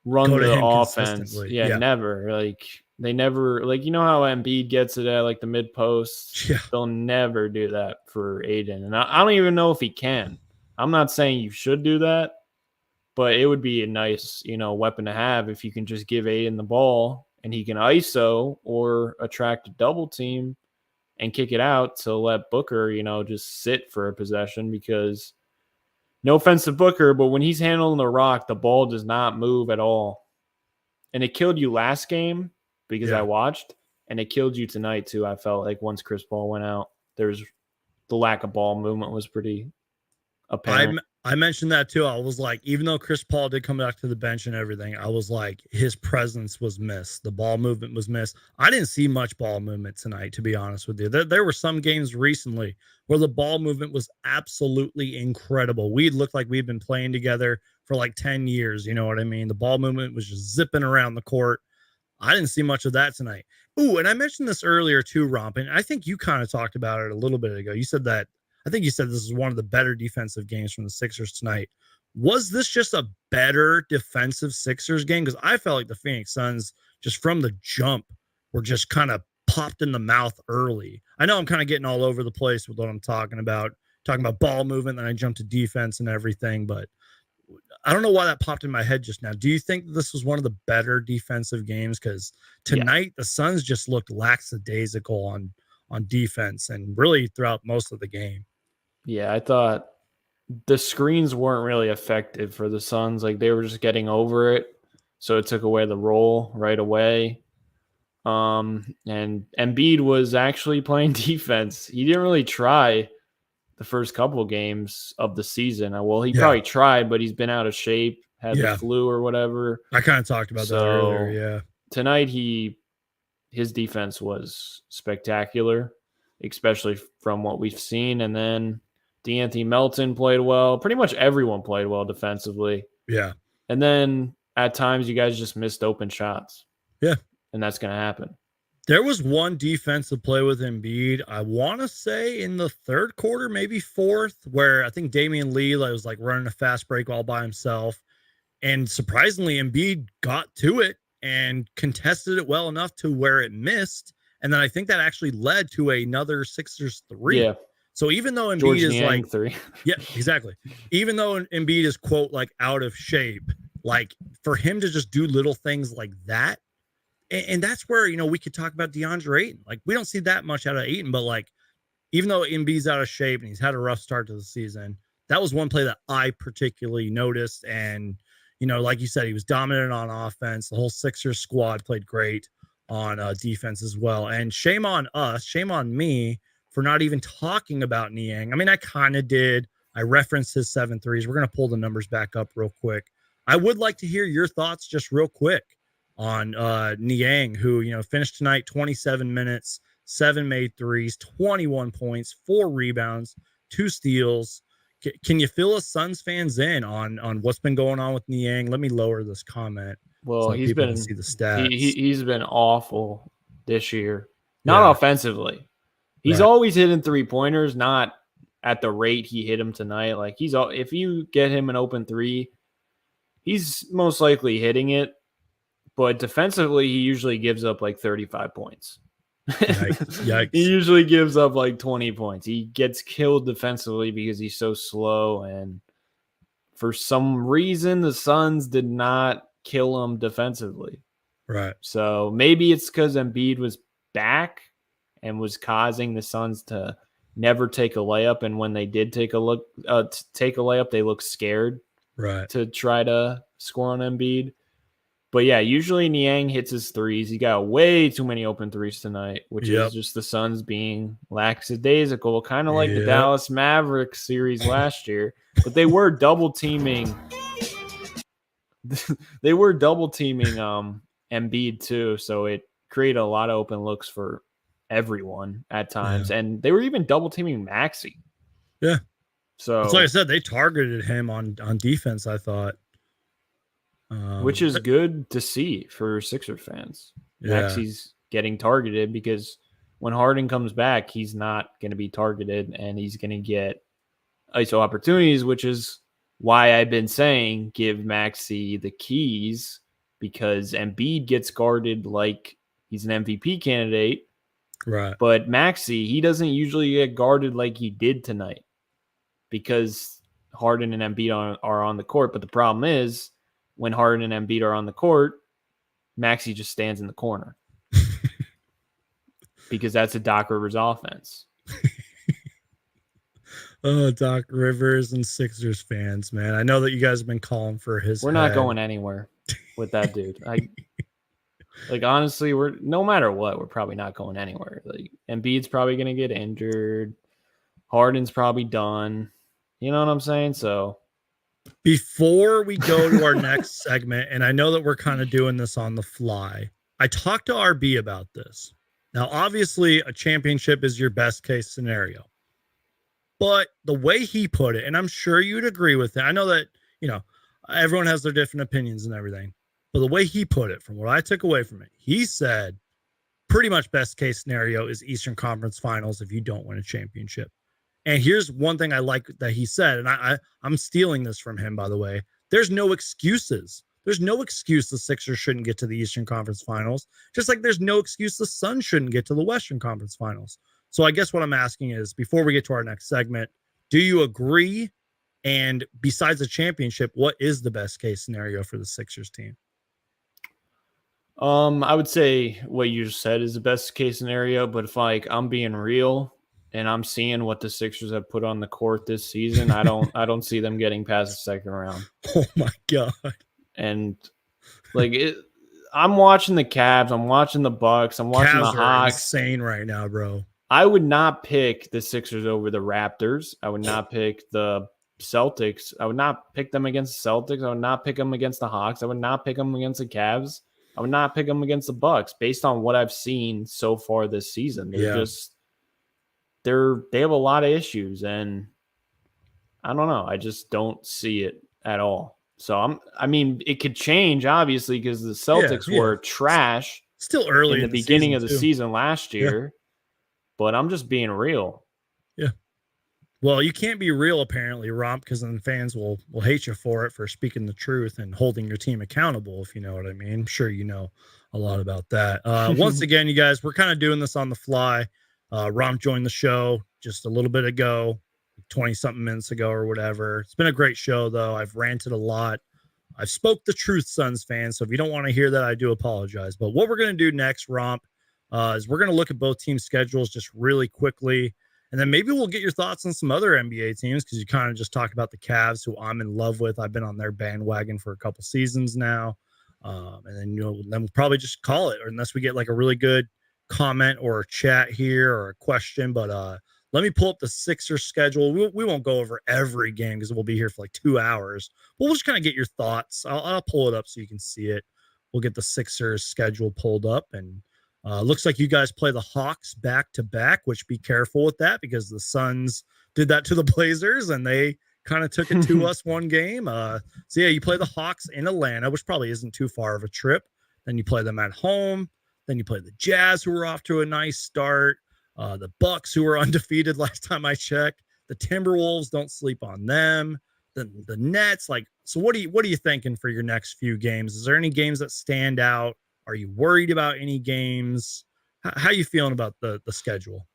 run Go to the him offense. consistently. Yeah, Yeah. never. Like they never, like, you know how Embiid gets it at like the mid post? Yeah. They'll never do that for Aiden. And I don't even know if he can. I'm not saying you should do that, but it would be a nice, you know, weapon to have if you can just give Aiden the ball and he can ISO or attract a double team and kick it out to let Booker, you know, just sit for a possession. Because no offense to Booker, but when he's handling the rock, the ball does not move at all. And it killed you last game because I watched, and it killed you tonight too. I felt like once Chris Paul went out, there's the lack of ball movement was pretty apparent. I mentioned that too. I was like, even though Chris Paul did come back to the bench and everything, I was like, his presence was missed. The ball movement was missed. I didn't see much ball movement tonight, to be honest with you. There were some games recently where the ball movement was absolutely incredible. We looked like we'd been playing together for like 10 years. You know what I mean? The ball movement was just zipping around the court. I didn't see much of that tonight. Ooh, and I mentioned this earlier too, Romp, and I think you kind of talked about it a little bit ago. You said that, I think you said this is one of the better defensive games from the Sixers tonight. Was this just a better defensive Sixers game? Because I felt like the Phoenix Suns, just from the jump, were just kind of popped in the mouth early. I know I'm kind of getting all over the place with what I'm talking about ball movement, then I jumped to defense and everything, but I don't know why that popped in my head just now. Do you think this was one of the better defensive games? Because tonight the Suns just looked lackadaisical on defense and really throughout most of the game. Yeah, I thought the screens weren't really effective for the Suns. Like they were just getting over it, so it took away the roll right away. And Embiid was actually playing defense. He didn't really try the first couple of games of the season. Well, he probably tried, but he's been out of shape, had the flu or whatever. I kind of talked about that earlier. Yeah. Tonight his defense was spectacular, especially from what we've seen. And then DeAnthony Melton played well. Pretty much everyone played well defensively. Yeah. And then at times you guys just missed open shots. Yeah. And that's going to happen. There was one defensive play with Embiid, I want to say in the third quarter, maybe fourth, where I think Damian Lee was like running a fast break all by himself. And surprisingly, Embiid got to it and contested it well enough to where it missed. And then I think that actually led to another Sixers three. Yeah. So even though Embiid George is Niang like 3. Yeah, exactly. Even though Embiid is quote like out of shape, like for him to just do little things like that. And that's where, you know, we could talk about DeAndre Ayton. Like we don't see that much out of Ayton, but like even though Embiid's out of shape and he's had a rough start to the season, that was one play that I particularly noticed. And, you know, like you said, he was dominant on offense. The whole Sixers squad played great on defense as well. And shame on us, shame on me for not even talking about Niang. I mean, I kind of did. I referenced his 7 threes. We're going to pull the numbers back up real quick. I would like to hear your thoughts just real quick on Niang, who, you know, finished tonight 27 minutes, 7 made threes, 21 points, 4 rebounds, 2 steals. Can you fill us Suns fans in on what's been going on with Niang? Let me lower this comment. Well, so he's people been can see the stats. He's been awful this year. Not offensively. He's always hitting 3-pointers, not at the rate he hit him tonight. Like if you get him an open 3, he's most likely hitting it. But defensively, he usually gives up like 35 points. Yikes. He usually gives up like 20 points. He gets killed defensively because he's so slow and for some reason, the Suns did not kill him defensively. Right. So maybe it's because Embiid was back and was causing the Suns to never take a layup. And when they did take a layup, they looked scared to try to score on Embiid. But yeah, usually Niang hits his threes. He got way too many open threes tonight, which is just the Suns being lackadaisical, kind of like the Dallas Mavericks series last year. But they were double teaming. They were double teaming Embiid too, so it created a lot of open looks for everyone at times, and they were even double teaming Maxey. Yeah. So it's like I said, they targeted him on defense, I thought. Which is good to see for Sixer fans. Maxey's getting targeted because when Harden comes back, he's not going to be targeted and he's going to get ISO opportunities, which is why I've been saying give Maxey the keys, because Embiid gets guarded like he's an MVP candidate. Right. But Maxey, he doesn't usually get guarded like he did tonight because Harden and Embiid are on the court. But the problem is when Harden and Embiid are on the court, Maxey just stands in the corner because that's a Doc Rivers offense. Oh, Doc Rivers and Sixers fans, man. I know that you guys have been calling for his We're not going anywhere with that dude. Honestly, we're no matter what, we're probably not going anywhere. Like Embiid's probably going to get injured. Harden's probably done. You know what I'm saying? So before we go to our next segment, and I know that we're kind of doing this on the fly, I talked to RB about this. Now, obviously, a championship is your best case scenario. But the way he put it, and I'm sure you'd agree with it. I know that, everyone has their different opinions and everything. But the way he put it, from what I took away from it, he said pretty much best case scenario is Eastern Conference Finals if you don't win a championship. And here's one thing I like that he said, and I'm stealing this from him, by the way. There's no excuses. There's no excuse the Sixers shouldn't get to the Eastern Conference Finals, just like there's no excuse the Suns shouldn't get to the Western Conference Finals. So I guess what I'm asking is, before we get to our next segment, do you agree? And besides the championship, what is the best case scenario for the Sixers team? I would say what you just said is the best case scenario, but if I'm being real and I'm seeing what the Sixers have put on the court this season, I don't see them getting past the second round. Oh my God. And I'm watching the Cavs, I'm watching the Bucks, I'm watching Cavs the Hawks. Insane right now, bro. I would not pick the Sixers over the Raptors. I would not pick the Celtics. I would not pick them against the Celtics. I would not pick them against the Hawks. I would not pick them against the Cavs. I would not pick them against the Bucks based on what I've seen so far this season. They have a lot of issues, and I don't know. I just don't see it at all. So it could change obviously because the Celtics were trash still early in the beginning of the season last year. But I'm just being real. Yeah. Well, you can't be real, apparently, Romp, because then fans will hate you for speaking the truth and holding your team accountable, if you know what I mean. I'm sure you know a lot about that. Once again, you guys, we're kind of doing this on the fly. Romp joined the show just a little bit ago, 20-something minutes ago or whatever. It's been a great show, though. I've ranted a lot. I've spoke the truth, Suns fans, so if you don't want to hear that, I do apologize. But what we're going to do next, Romp, is we're going to look at both team schedules just really quickly. And then maybe we'll get your thoughts on some other NBA teams, because you kind of just talked about the Cavs, who I'm in love with. I've been on their bandwagon for a couple seasons now. And then, then we'll probably just call it, or unless we get like a really good comment or a chat here or a question. But let me pull up the Sixers schedule. We won't go over every game because we'll be here for like 2 hours. But we'll just kind of get your thoughts. I'll pull it up so you can see it. We'll get the Sixers schedule pulled up, and looks like you guys play the Hawks back to back, which be careful with that because the Suns did that to the Blazers and they kind of took it to us one game. So yeah, you play the Hawks in Atlanta, which probably isn't too far of a trip. Then you play them at home. Then you play the Jazz, who were off to a nice start. The Bucks, who were undefeated last time I checked. The Timberwolves, don't sleep on them. The Nets, so what are you thinking for your next few games? Is there any games that stand out? Are you worried about any games? How are you feeling about the schedule?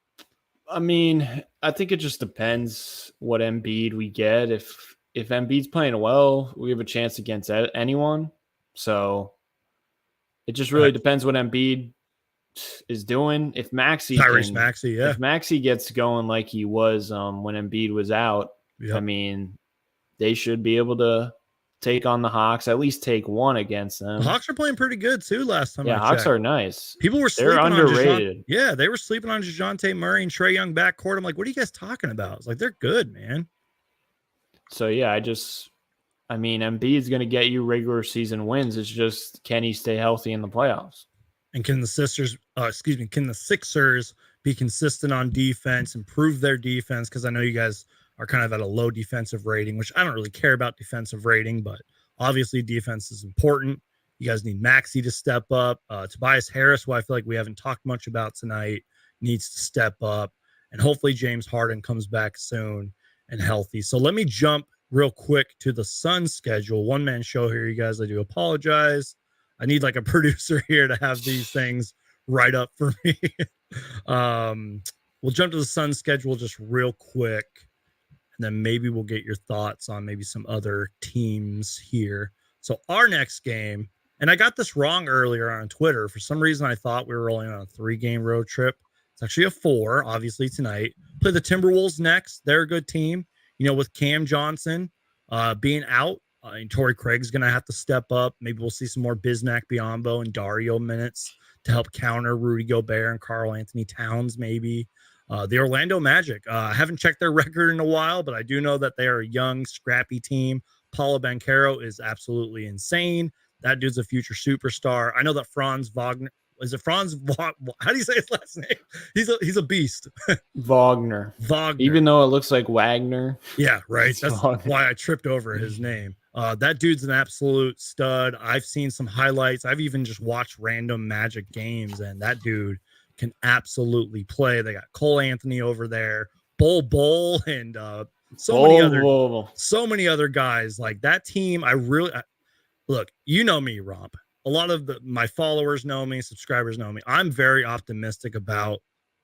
I think it just depends what Embiid we get. If if Embiid's playing well, we have a chance against anyone. So it just really depends what Embiid is doing. If Maxey gets going like he was when Embiid was out, Yep. I mean, they should be able to take on the Hawks, at least take one against them. The Hawks are playing pretty good too last time I checked. Hawks are nice. People were They're sleeping underrated. on Yeah, they were sleeping on DeJounte Murray and Trae Young backcourt. I'm like, what are you guys talking about? It's like, they're good, man. So, yeah, I mean, Embiid's going to get you regular season wins. It's just, can he stay healthy in the playoffs? And can the Sixers be consistent on defense, improve their defense? Because I know you guys are kind of at a low defensive rating, which I don't really care about defensive rating, but obviously defense is important. You guys need Maxey to step up. Tobias Harris, who I feel like we haven't talked much about tonight, needs to step up. And hopefully James Harden comes back soon and healthy. So let me jump real quick to the Suns schedule. One-man show here, you guys. I do apologize. I need like a producer here to have these things right up for me. We'll jump to the Suns schedule just real quick, and then maybe we'll get your thoughts on maybe some other teams here. So our next game, and I got this wrong earlier on Twitter. For some reason, I thought we were rolling on a 3-game road trip. It's actually a 4, obviously, tonight. Play the Timberwolves next. They're a good team. You know, with Cam Johnson being out, and Torrey Craig's going to have to step up. Maybe we'll see some more Bismack Biyombo and Dario minutes to help counter Rudy Gobert and Karl Anthony Towns, maybe. The Orlando Magic. I haven't checked their record in a while, but I do know that they are a young, scrappy team. Paulo Banchero is absolutely insane. That dude's a future superstar. I know that Franz Wagner. Is it Franz? How do you say his last name? He's a beast. Wagner. Even though it looks like Wagner. Yeah, right. That's why I tripped over his name. That dude's an absolute stud. I've seen some highlights. I've even just watched random Magic games, and that dude can absolutely play. They got Cole Anthony over there, Bol, and so many other guys. Like that team, look, you know me, Romp. A lot of my followers know me, subscribers know me. I'm very optimistic about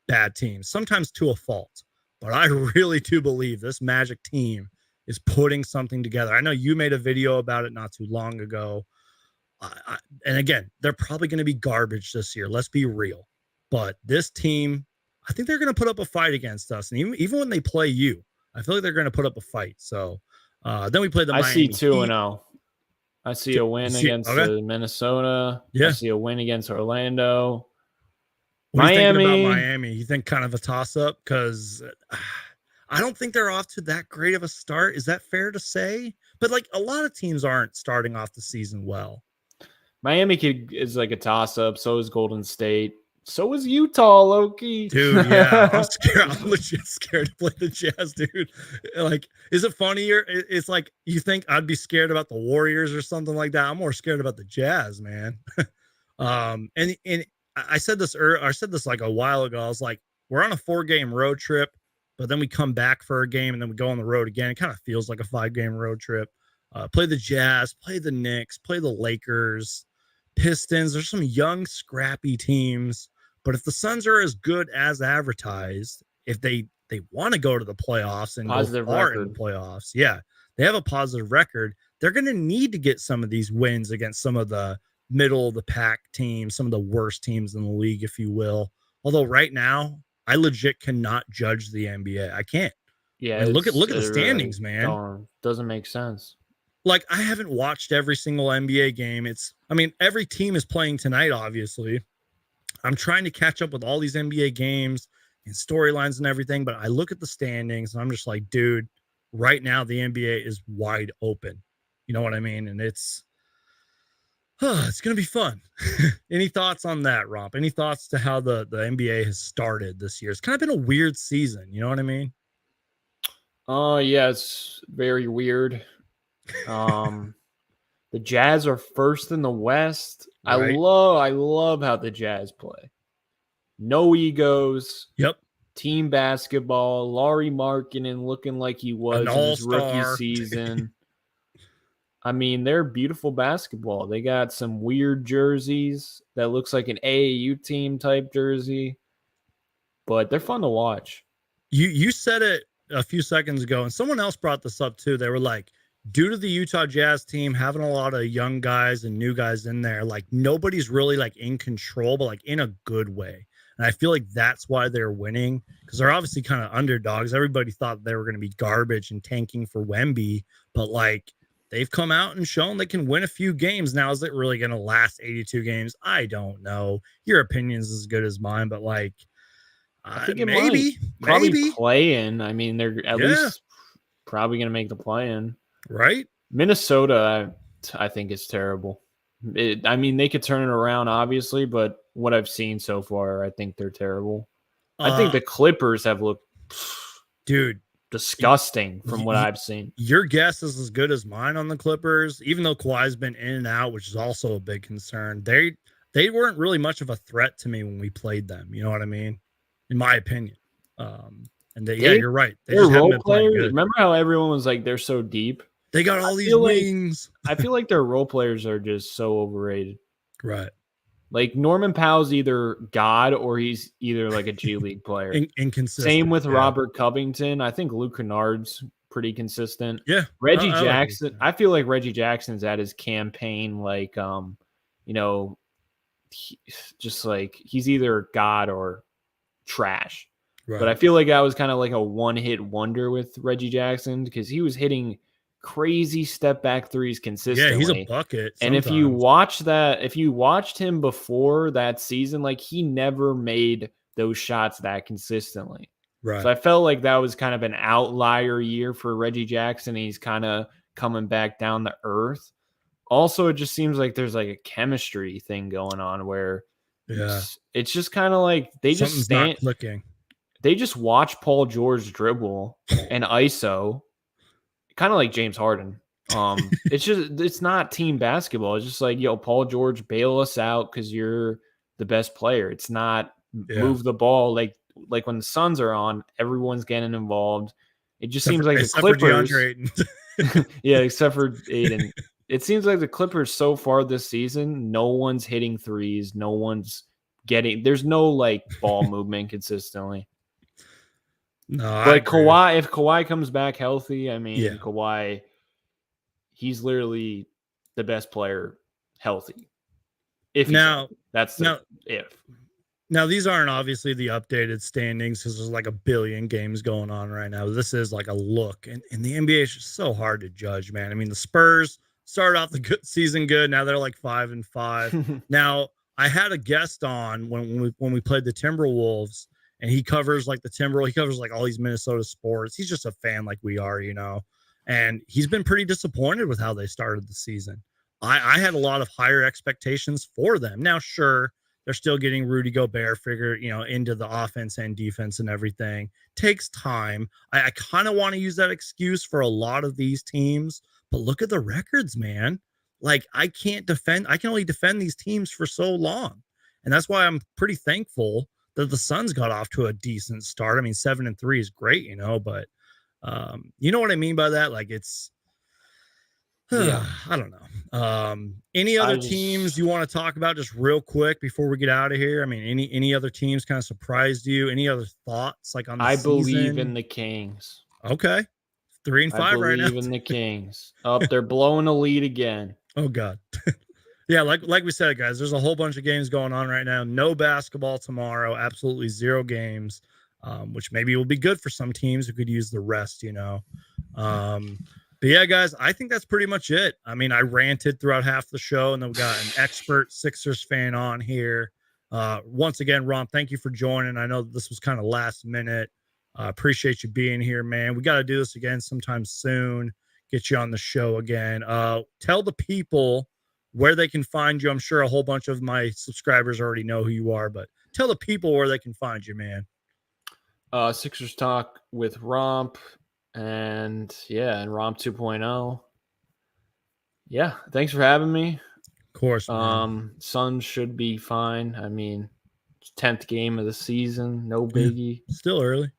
bad teams, sometimes to a fault, but I really do believe this Magic team is putting something together. I know you made a video about it not too long ago. And again, they're probably going to be garbage this year. Let's be real. But this team, I think they're going to put up a fight against us. And even when they play you, I feel like they're going to put up a fight. So then we play the Miami Heat. 2-0. I see a win against Minnesota. Yeah. I see a win against Orlando. What are you thinking about Miami? You think kind of a toss-up? Because I don't think they're off to that great of a start. Is that fair to say? But like a lot of teams aren't starting off the season well. Miami is like a toss-up. So is Golden State. So is Utah, Loki. Dude, yeah. I'm scared. I'm legit scared to play the Jazz, dude. Like, is it funnier? It's like you think I'd be scared about the Warriors or something like that. I'm more scared about the Jazz, man. And I said this like a while ago. I was like, we're on a 4-game road trip, but then we come back for a game and then we go on the road again. It kind of feels like a 5-game road trip. Play the Jazz, play the Knicks, play the Lakers, Pistons. There's some young, scrappy teams. But if the Suns are as good as advertised, if they want to go to the playoffs and positive go far record in the playoffs, yeah, they have a positive record. They're going to need to get some of these wins against some of the middle of the pack teams, some of the worst teams in the league, if you will. Although right now, I legit cannot judge the NBA. I can't. Yeah, I mean, look at the standings, really, man. Doesn't make sense. Like, I haven't watched every single NBA game. Every team is playing tonight, obviously. I'm trying to catch up with all these NBA games and storylines and everything, but I look at the standings and I'm just like, dude, right now the NBA is wide open. You know what I mean? And it's going to be fun. Any thoughts on that, Romp? Any thoughts to how the NBA has started this year? It's kind of been a weird season. You know what I mean? Oh, yeah, it's very weird. The Jazz are first in the West. Right. I love how the Jazz play. No egos. Yep. Team basketball. Lauri Markkanen looking like he was in his rookie season. I mean, they're beautiful basketball. They got some weird jerseys that looks like an AAU team type jersey, but they're fun to watch. You said it a few seconds ago, and someone else brought this up too. They were like, due to the Utah Jazz team having a lot of young guys and new guys in there, like nobody's really like in control, but like in a good way. And I feel like that's why they're winning, because they're obviously kind of underdogs. Everybody thought they were going to be garbage and tanking for Wemby, but like they've come out and shown they can win a few games. Now, is it really going to last 82 games? I don't know. Your opinion's as good as mine, but like I think it might maybe, probably maybe, play in. I mean, they're at yeah, least probably going to make the play in. right. Minnesota, I think is terrible. I mean, they could turn it around, obviously, but what I've seen so far, I think they're terrible. I think the Clippers have looked, dude, disgusting from what I've seen. Your guess is as good as mine on the Clippers, even though Kawhi's been in and out, which is also a big concern. They weren't really much of a threat to me when we played them. You know what I mean? In my opinion. Yeah, you're right. They just haven't been playing good. Remember how everyone was like, they're so deep? They got all these wings. I feel like their role players are just so overrated. Right. Like Norman Powell's either God or he's either like a G League player. Inconsistent. Same with Robert Covington. I think Luke Kennard's pretty consistent. Yeah. Reggie Jackson. I feel like Reggie Jackson's at his campaign, like just like he's either God or trash. Right. But I feel like I was kind of like a one-hit wonder with Reggie Jackson because he was hitting crazy step back threes consistently. Yeah, he's a bucket. And if you watched him before that season, like he never made those shots that consistently. Right. So I felt like that was kind of an outlier year for Reggie Jackson. He's kind of coming back down to earth. Also, it just seems like there's like a chemistry thing going on where it's just kind of like something's not clicking. They just watch Paul George dribble and ISO. Kind of like James Harden. It's not team basketball. It's just like, Paul George, bail us out because you're the best player. It's not move the ball. Like when the Suns are on, everyone's getting involved. It just seems like the Clippers. Except for Aiden. It seems like the Clippers so far this season, no one's hitting threes. No one's there's no like ball movement consistently. No, but Kawhi, if Kawhi comes back healthy, I mean, Kawhi, he's literally the best player healthy. If Now, these aren't obviously the updated standings because there's like a billion games going on right now. This is like a look, and the NBA is just so hard to judge, man. I mean, the Spurs started off the season good. Now they're like 5-5. Now, I had a guest on when we played the Timberwolves. And he covers like the Timberwolves. He covers like all these Minnesota sports. He's just a fan like we are, And he's been pretty disappointed with how they started the season. I had a lot of higher expectations for them. Now, sure, they're still getting Rudy Gobert into the offense and defense and everything. Takes time. I kind of want to use that excuse for a lot of these teams, but look at the records, man. Like I can only defend these teams for so long. And that's why I'm pretty thankful that the Suns got off to a decent start. I mean, 7-3 is great, but you know what I mean by that? Like it's, I don't know. Any other teams you want to talk about just real quick before we get out of here? I mean, any other teams kind of surprised you? Any other thoughts like on the season? Believe in the Kings. Okay. 3-5 right now. I believe in the Kings. They're blowing a lead again. Oh God. Yeah, like we said, guys, there's a whole bunch of games going on right now. No basketball tomorrow, absolutely 0 games, which maybe will be good for some teams who could use the rest, But yeah, guys, I think that's pretty much it. I mean, I ranted throughout half the show, and then we got an expert Sixers fan on here. Once again, Romp, thank you for joining. I know this was kind of last minute. Appreciate you being here, man. We got to do this again sometime soon. Get you on the show again. Tell the people where they can find you. I'm sure a whole bunch of my subscribers already know who you are, but tell the people where they can find you, man. Sixers Talk with Romp and Romp 2.0. Yeah, thanks for having me. Of course. Man. Suns should be fine. I mean, 10th game of the season, no biggie. Still early.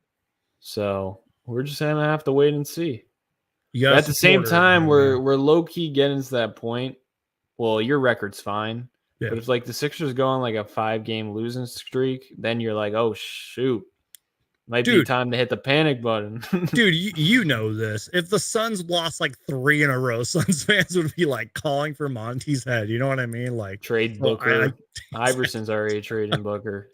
So we're just gonna have to wait and see. At the same time, we're low key getting to that point. Well, your record's fine. Yeah. But if like the Sixers go on like a 5-game losing streak, then you're like, oh shoot, Might be Dude. time to hit the panic button. Dude, you know this. If the Suns lost like 3 in a row, Suns fans would be like calling for Monty's head. You know what I mean? Like trade so Booker. Iverson's already trading Booker.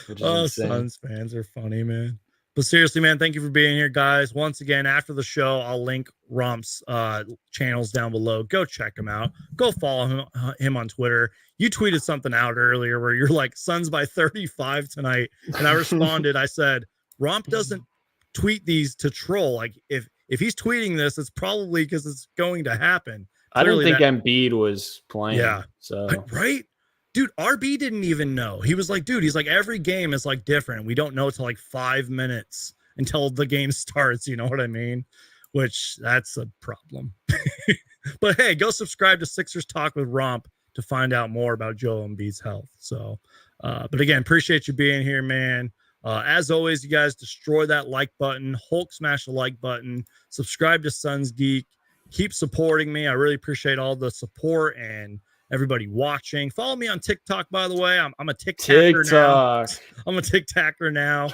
Which is insane. Suns fans are funny, man. But seriously, man, thank you for being here, guys. Once again, after the show, I'll link Romp's channels down below. Go check him out. Go follow him on Twitter. You tweeted something out earlier where you're like, Suns by 35 tonight. And I responded, I said, Romp doesn't tweet these to troll. Like, if he's tweeting this, it's probably because it's going to happen. Clearly I didn't think Embiid was playing. Yeah. So right? Dude, RB didn't even know. He was like, dude, he's like, every game is like different. We don't know till like 5 minutes until the game starts. You know what I mean? Which that's a problem. But hey, go subscribe to Sixers Talk with Romp to find out more about Joel Embiid's health. So, but again, appreciate you being here, man. As always, you guys destroy that like button, Hulk smash the like button, subscribe to Suns Geek, keep supporting me. I really appreciate all the support and everybody watching. Follow me on TikTok, by the way. I'm a TikToker now. I'm a TikToker now.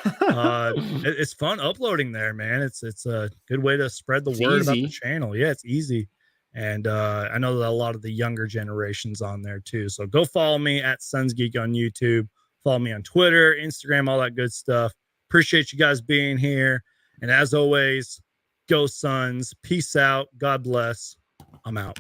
It's fun uploading there, man. It's a good way to spread the word about the channel. Yeah, it's easy. And I know that a lot of the younger generations on there too. So go follow me at Suns Geek on YouTube. Follow me on Twitter, Instagram, all that good stuff. Appreciate you guys being here. And as always, go Suns. Peace out. God bless. I'm out.